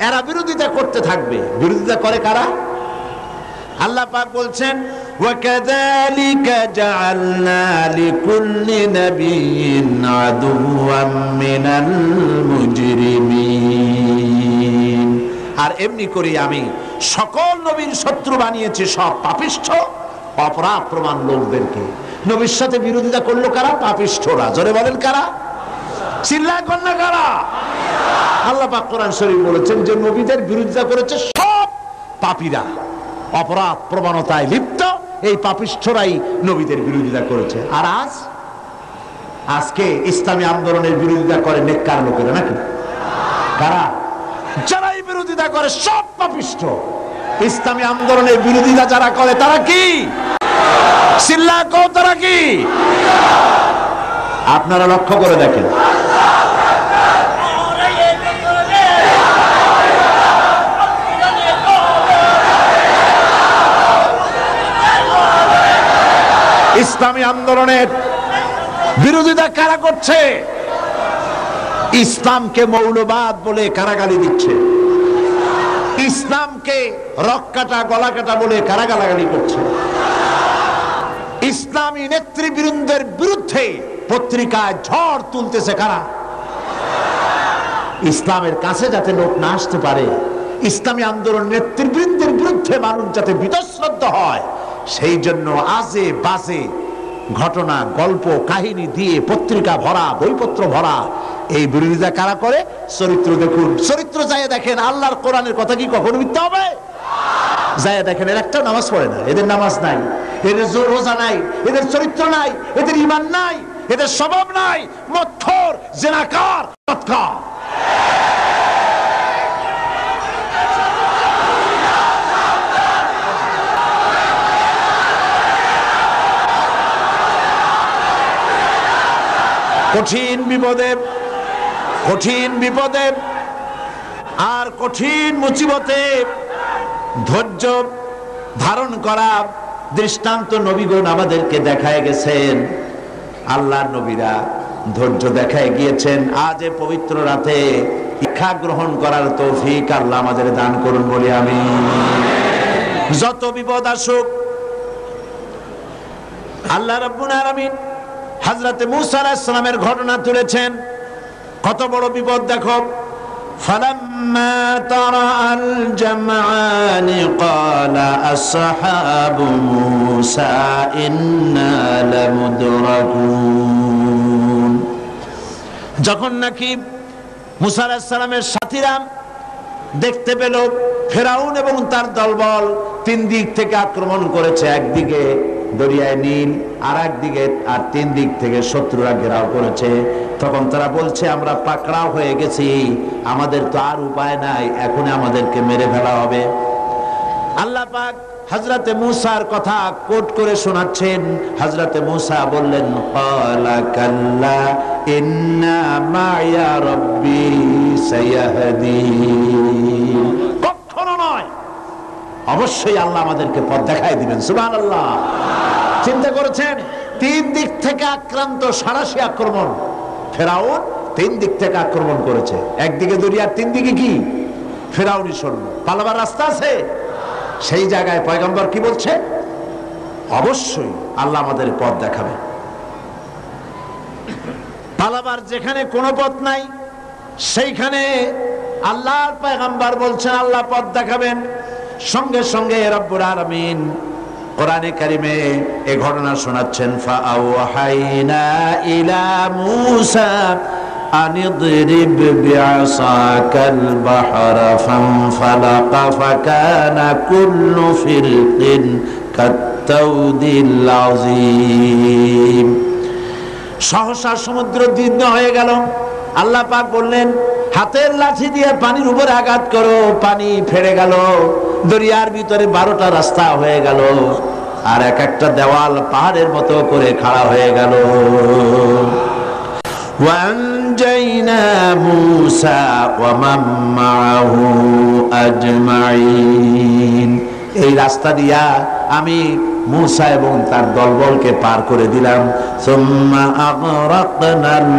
এরা বিরোধিতা করতে থাকবে। বিরোধিতা করে কারা? আল্লাহ পাক বলছেন ওয়াকাযালিকা জাআলনা লিকুল্লি নাবিয়্যিন আদুওয়াম মিনাল মুজরিমিন। আর এমনি করে আমি সকল নবীর শত্রু বানিয়েছি সব পাপিষ্ঠ অপরাধ প্রমাণ লোকদেরকে। নবীর সাথে বিরোধিতা করলো কারা? পাপিষ্ঠরা। জোরে বলেন কারা? চিল্লায় কন্যা কারা? আল্লাহ পাক কোরআন শরীফ বলেছেন যে নবীদের বিরোধিতা করেছে সব পাপীরা, অপরাধ প্রবণতায় লিপ্ত এই পাপিষ্ঠরাই নবীদের বিরোধিতা করেছে। আর আজকে ইসলামী আন্দোলনের বিরোধিতা করে নেককার লোকেরা, নাকি? কারা? যারাই বিরোধিতা করে সব পাপিষ্ঠ। ইসলামী আন্দোলনের বিরোধিতা যারা করে তারা কি? চিল্লা কও, তারা কি? আপনারা লক্ষ্য করে দেখেন, ইসলামী আন্দোলনের বিরোধিতা কারা করছে? ইসলামকে মৌলবাদ বলে কারা গালি দিচ্ছে? ইসলামকে রক কাটা গলা কাটা বলে কারা গালাগালি করছে? ইসলামী নেতৃবৃন্দের বিরুদ্ধে পত্রিকায় ঝড় তুলতেছে কারা? ইসলামের কাছে যাতে লোক না আসতে পারে, ইসলামী আন্দোলন নেতৃবৃন্দের বিরুদ্ধে মানুষ যাতে বীতশ্রদ্ধ হয়, সেই জন্য আজে বাজে ঘটনা, গল্প, কাহিনী দিয়ে পত্রিকা ভরা, বইপত্র ভরা। এই বিরোধিতা কারা করে? চরিত্র দেখুন, চরিত্র যায় দেখেন। আল্লাহর কোরআনের কথা কি কখনো মিথ্যা হবে? যায় দেখেন, এর একটা নামাজ পড়ে না, এদের নামাজ নাই, এদের রোজা নাই, এদের চরিত্র নাই, এদের ঈমান নাই, এদের স্বভাব নাই, মৎখর, জিনাকার, বদকার। কঠিন বিপদে, কঠিন বিপদে আর কঠিন মুসিবতে ধৈর্য ধারণ করা দৃষ্টান্ত নবীগণ আমাদেরকে দেখায় গেছেন। আল্লাহর নবীরা ধৈর্য দেখায় গিয়েছেন। আজ এ পবিত্র রাতে শিক্ষা গ্রহণ করার তৌফিক আল্লাহ আমাদের দান করুন বলি আমি। যত বিপদ আসুক, আল্লাহ রাব্বুল আলামিন হযরত মূসা আলাইহিস সালামের ঘটনা তুলেছেন। কত বড় বিপদ দেখো। ফালাম্মা তারাআল জামআনি ক্বালা আসহাবু মূসা ইন্না লামুদরাকুন। যখন নাকি মূসা আলাইহিস সালামের সাথীরা দেখতে পেল ফেরাউন এবং তার দলবল তিন দিক থেকে আক্রমণ করেছে, একদিকে দরিয়ায় নীল, আর একদিকে, আর তিন দিক থেকে শত্রুরা ঘেরাও করেছে, তখন তারা বলছে আমরা পাকড়াও হয়ে গেছি, আমাদের তো আর উপায় নাই, এখন আমাদেরকে মেরে ফেলা হবে। আল্লাহ পাক হযরতে মূসার কথা কোট করে শোনাচ্ছেন। হযরতে মূসা বললেন, ক্বালা কাল্লা ইন্না মা'য়া রাব্বি সায়াহদিন। কখনো নয়, অবশ্যই আল্লাহ আমাদেরকে পথ দেখায় দিবেন। সুবহানাল্লাহ। চিন্তা করেছেন, তিন দিক থেকে আক্রান্ত, সারাশি আক্রমণ। ফেরাউন তিন দিক থেকে আক্রমণ করেছে, একদিকে দরিয়ার, তিন দিকে কি ফেরাউনি সৈন্য, পালাবার রাস্তা আছে? সেই জায়গায় পয়গম্বর কি বলছে? অবশ্যই আল্লাহ আমাদের পথ দেখাবে। পালাবার যেখানে কোনো পথ নাই, সেইখানে আল্লাহর পয়গম্বর বলছেন আল্লাহ পথ দেখাবেন। সঙ্গে সঙ্গে রব্বুল আলামিন কোরআনে কারিমে এই ঘটনা শোনাচ্ছেন। ফাআওহাইনা ইলা মূসা আনিদরিব বিআসাকাল বাহরা ফানফালাকা ফাকানা কুল্লু ফিরকিন কাত্তাউদিল আযীম। সহসা সমুদ্র দীর্ঘ হয়ে গেল। আল্লাহ পাক বললেন, হাতের লাঠি দিয়ে পানির উপরে আঘাত করো, পানি ফেড়ে গেল। দরিয়ার ভিতরে 12টা রাস্তা হয়ে গেল, আর এক একটা দেওয়াল পাহাড়ের মতো করে খাড়া হয়ে গেল। ওয়ানজাইনা মূসা ওয়া মান মাআহু আজমাইন। এই রাস্তা দিয়া আমি মূসা এবং তার দলবলকে পার করে দিলাম। সুম্মা আগরাকনাল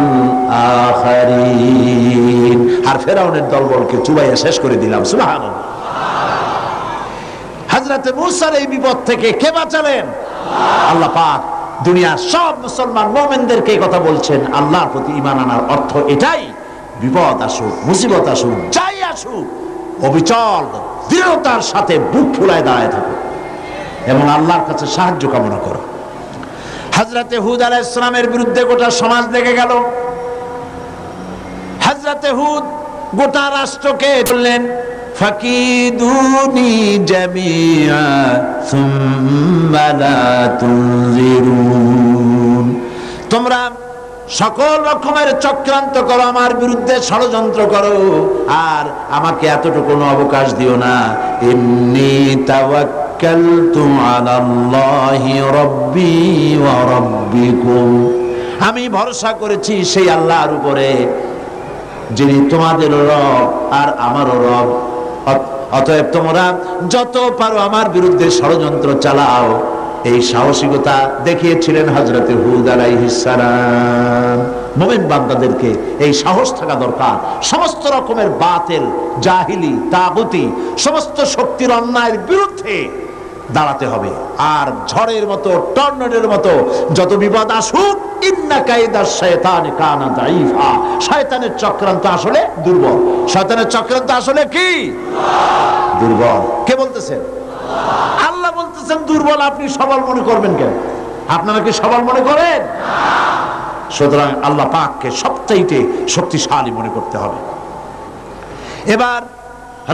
আখারিন। আর ফেরাউনের দলবলকে চুবাইয়া শেষ করে দিলাম। সুবহানাল্লাহ। হযরতে মূসার এই বিপদ থেকে কে বাঁচালেন? আল্লাহ পাক। দুনিয়ার সব মুসলমান মুমিনদেরকে এই কথা বলছেন, আল্লাহর প্রতি ঈমান আনার অর্থ এটাই, বিপদ আসুক, মুসিবত আসুক, যাই আসুক, অবিচল দৃঢ়তার সাথে বুক ফুলায় দাঁড়ায় থাকো এবং আল্লাহর কাছে সাহায্য কামনা করো। হযরতে হুদ আলাইহিস সালামের বিরুদ্ধে গোটা সমাজ লেগে গেল। হযরতে হুদ গোটা রাষ্ট্রকে বললেন, ফাকিদুনি জামিআ সুম্মা লা তুনজিরুন। তোমরা সকল রকমের চক্রান্ত করো, আমার বিরুদ্ধে ষড়যন্ত্র করো, আর আমাকে এতটুকু অবকাশ দিও না। ইন্নী তাওয়াক্কালতু আলাল্লাহি রাব্বি ওয়া রাব্বিকুম। আমি ভরসা করেছি সেই আল্লাহর উপরে, যিনি তোমাদের রব আর আমারও রব। অতএব তোমরা যত পারো আমার বিরুদ্ধে ষড়যন্ত্র চালাও। এই সাহসিকতা দেখিয়েছিলেন হযরতে হুদ আলাইহিস সালাম। মুমিন বান্দাদেরকে এই সাহস থাকা দরকার। সমস্ত রকমের বাতিল, জাহিলি, তাগুতি, সমস্ত শক্তির অন্যায়ের বিরুদ্ধে দাঁড়াতে হবে। আর ঝড়ের মতো, টর্নেডোর মতো যত বিপদ আসুক, ইন্না কাইদাশ শায়তানি কানা দাঈফা, শয়তানের চক্রান্ত আসলে দুর্বল। শয়তানের চক্রান্ত আসলে কি? দুর্বল। কে বলতেছেন? আল্লাহ বলতেছেন দুর্বল। আপনি সবল মনে করবেন কেন? আপনারা কি সবল মনে করেন? সুতরাং আল্লাহ পাককে সবচাইতে শক্তিশালী মনে করতে হবে। এবার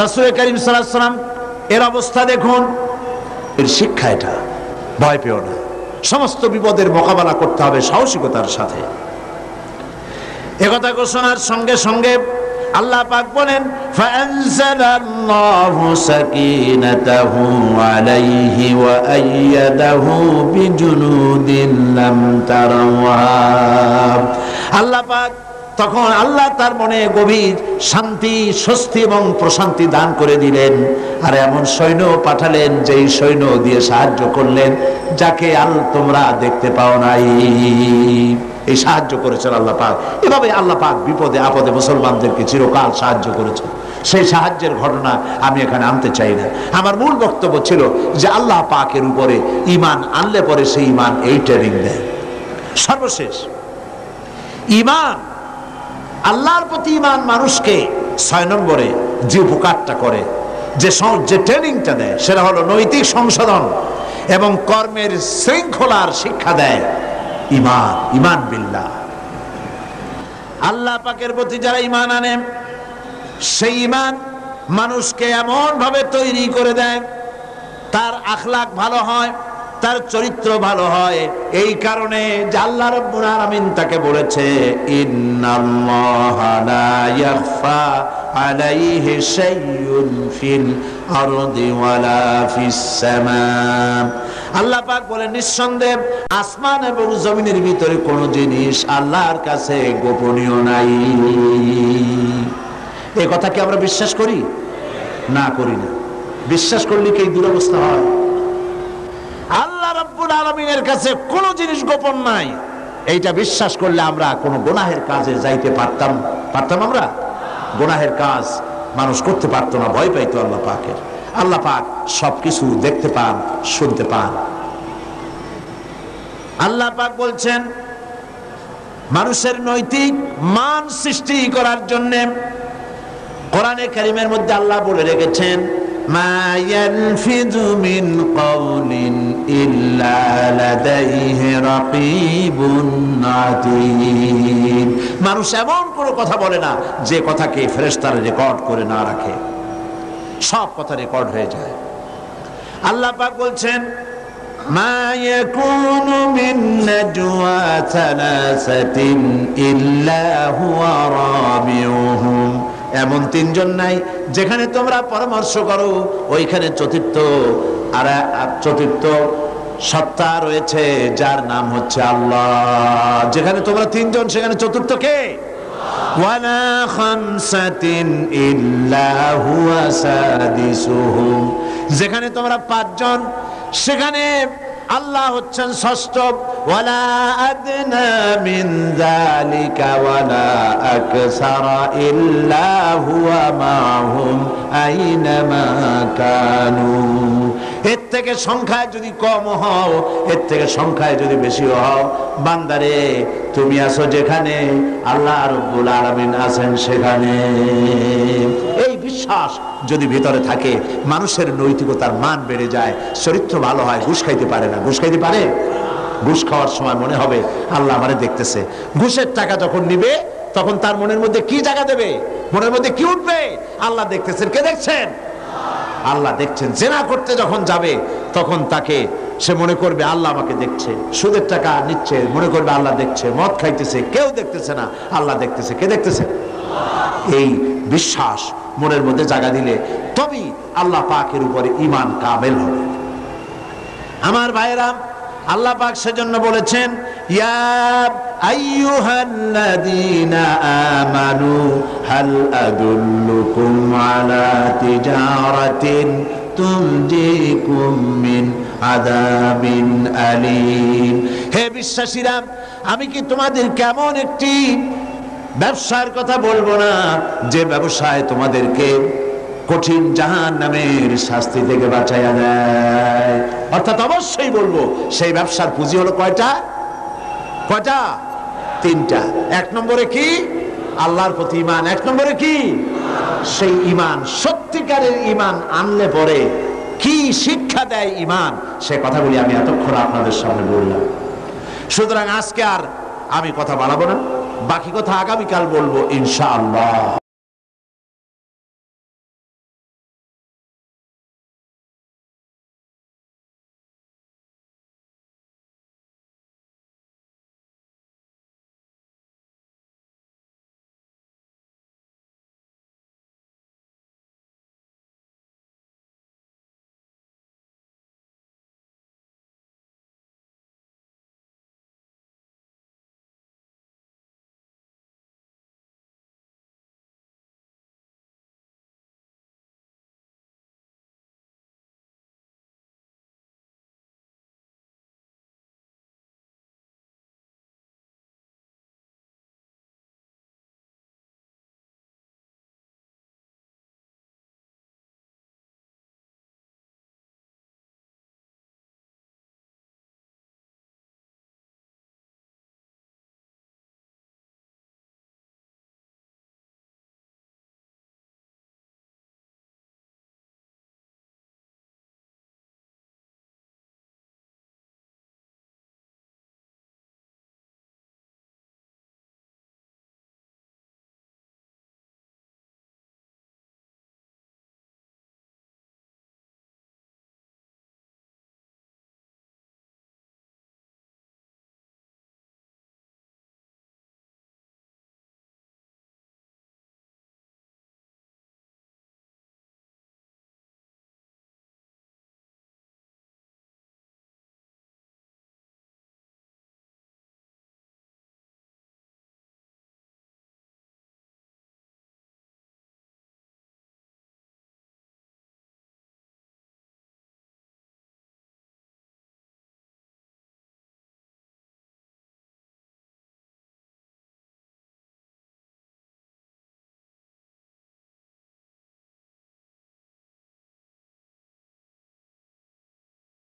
রাসূল করিম সাল্লাল্লাহু আলাইহি ওয়াসাল্লাম এর অবস্থা দেখুন। এর শিক্ষা এটা, ভয় পেও না, সমস্ত বিপদের মোকাবেলা করতে হবে সাহসিকতার সাথে। একথা ঘোষণার সঙ্গে সঙ্গে আল্লাহ পাক বলেন, ফাআনজালাল্লাহু সাকিনাতাহু আলাইহি ওয়া আইয়াদাহু বিজুনুদিন লাম তারাওহা। আল্লাহ পাক তখন আল্লাহ তার মনে গভীর শান্তি, স্বস্তি এবং প্রশান্তি দান করে দিলেন। আর এমন সৈন্য পাঠালেন, যেই সৈন্য দিয়ে সাহায্য করলেন যাকে তোমরা দেখতে পাও নাই। এই সাহায্য করেছেন আল্লাহ পাক। এভাবে আল্লাহ পাক বিপদে আপদে মুসলমানদেরকে চিরকাল সাহায্য করেছেন। সেই সাহায্যের ঘটনা আমি এখানে আনতে চাই না। আমার মূল বক্তব্য ছিল যে আল্লাহ পাকের উপরে ঈমান আনলে পরে সেই ঈমান এই ট্রেনিং দেয়। সর্বশেষ ঈমান, আল্লাহর প্রতি ঈমান মানুষকে 6 নম্বরে যে উপকারটা করে, যে ট্রেনিংটা দেয়, সেটা হলো নৈতিক সংশোধন এবং কর্মের শৃঙ্খলার শিক্ষা দেয়। ঈমান, ঈমান বিল্লাহ। আল্লাহ পাকের প্রতি যারা ঈমান আনে, সেই ঈমান মানুষকে এমন ভাবে তৈরি করে দেয়, তার আখলাক ভালো হয়, তার চরিত্র ভালো হয়। এই কারণে যে আল্লাহ রাব্বুল আলামিন তাকে বলেছে, ইন্নাল্লাহা লা ইয়াখফা আলাইহি শাইউন ফিল আরদি ওয়ালা ফিস সামা। আল্লাহ পাক বলেন, নিঃসন্দেহে আসমান এবং জমিনের ভিতরে কোনো জিনিস আল্লাহর কাছে গোপনীয় নাই। এই কথা কি আমরা বিশ্বাস করি? না, করি না। বিশ্বাস করলে কি এই দুরবস্থা হয়? আল্লাহ রাব্বুল আলামিনের কাছে কোনো জিনিস গোপন নাই, এইটা বিশ্বাস করলে আমরা কোনো গুনাহের কাজে যাইতে পারতাম? আমরা গুনাহের কাজ মানুষ করতে পারতো না, ভয় পাইতো আল্লাহ পাকের। আল্লাহ পাক সবকিছু দেখতে পান, শুনতে পান। আল্লাহ পাক বলছেন, মানুষের নৈতিক মান সৃষ্টি করার জন্য কোরআনে কারীমের মধ্যে আল্লাহ বলে রেখেছেন, মা ইয়ালফিযু মিন কাওলিন ইল্লা লাদাইহি রাকীবুন আতীদ। মানুষ এমন কোনো কথা বলে না যে কথাকে ফেরেশতারা রেকর্ড করে না রাখে। সব কথা রেকর্ড হয়ে যায়। আল্লাহ পাক বলছেন, মা ইয়াকুনু মিন নাজওয়া সালাসাতিন ইল্লা হুয়া রাবিউহুম। এমন 3 জন নাই যেখানে তোমরা পরামর্শ করো, ওইখানে চতুর্থ সত্তা রয়েছে যার নাম হচ্ছে আল্লাহ। যেখানে তোমরা 3 জন, সেখানে চতুর্থ কে? ওয়ালা খামসাতিন ইল্লা হুয়া সাদিসুহুম। যেখানে তোমরা 5 জন, সেখানে আল্লাহ হচ্ছেন ষষ্ঠ। ওয়ালা আদনা মিন যালিকা ওয়ালা আকসারা ইল্লা হুয়া মাহুম আইনামা কানু। এর থেকে সংখ্যায় যদি কম হও, এর থেকে সংখ্যায় যদি বেশি হও, বান্দারে তুমি আছো যেখানে, আল্লাহ রাব্বুল আলামিন আছেন সেখানে। এই বিশ্বাস যদি ভিতরে থাকে, মানুষের নৈতিকতার মান বেড়ে যায়, চরিত্র ভালো হয়। ঘুষ খাইতে পারে না। ঘুষ খাইতে পারে? ঘুষ খাওয়ার সময় মনে হবে আল্লাহ আমারে দেখতেছে। ঘুষের টাকা যখন নিবে, তখন তার মনের মধ্যে কি জায়গা দেবে? মনের মধ্যে কি উঠবে? আল্লাহ দেখতেছেন। কে দেখছেন? আল্লাহ দেখছেন। জেনা করতে যখন যাবে, তখন তাকে সে মনে করবে আল্লাহ আমাকে দেখছে। সুদের টাকা নিচ্ছে, মনে করবে আল্লাহ দেখছে। মদ খাইতেছে, কেউ দেখতেছে না, আল্লাহ দেখতেছে। কে দেখতেছে? এই বিশ্বাস মনের মধ্যে জায়গা দিলে তবেই আল্লাহ পাকের উপরে ঈমান কামেল হবে। আমার ভাইরা, আল্লাহ পাক সেজন্য বলেছেন, ইয়া আইয়ুহাল্লাযীনা আমানু হাল আদুল্লুকুম আলা তিজারাতিন তুনজিকুম মিন আযাবিন আলীম। হে বিশ্বাসীরা, আমি কি তোমাদের কেমন একটি ব্যবসার কথা বলবো না, যে ব্যবসায় তোমাদেরকে কঠিন জাহান্নামের শাস্তি থেকে বাঁচাইয়া দেয়। অর্থাৎ অবশ্যই বলবো সেই ব্যবসার পুঁজি হলো কয়টা? কয়টা? তিনটা। এক নম্বরে কি? আল্লাহর প্রতি ঈমান। এক নম্বরে কি? সেই ঈমান, সত্যিকারের ঈমান আনলে পরে কি শিক্ষা দেয় ঈমান, সে কথাগুলি আমি এতক্ষণ আপনাদের সামনে বললাম। সুতরাং আজকে আর আমি কথা বাড়াবো না, বাকি কথা আগামীকাল বলবো ইনশাআল্লাহ।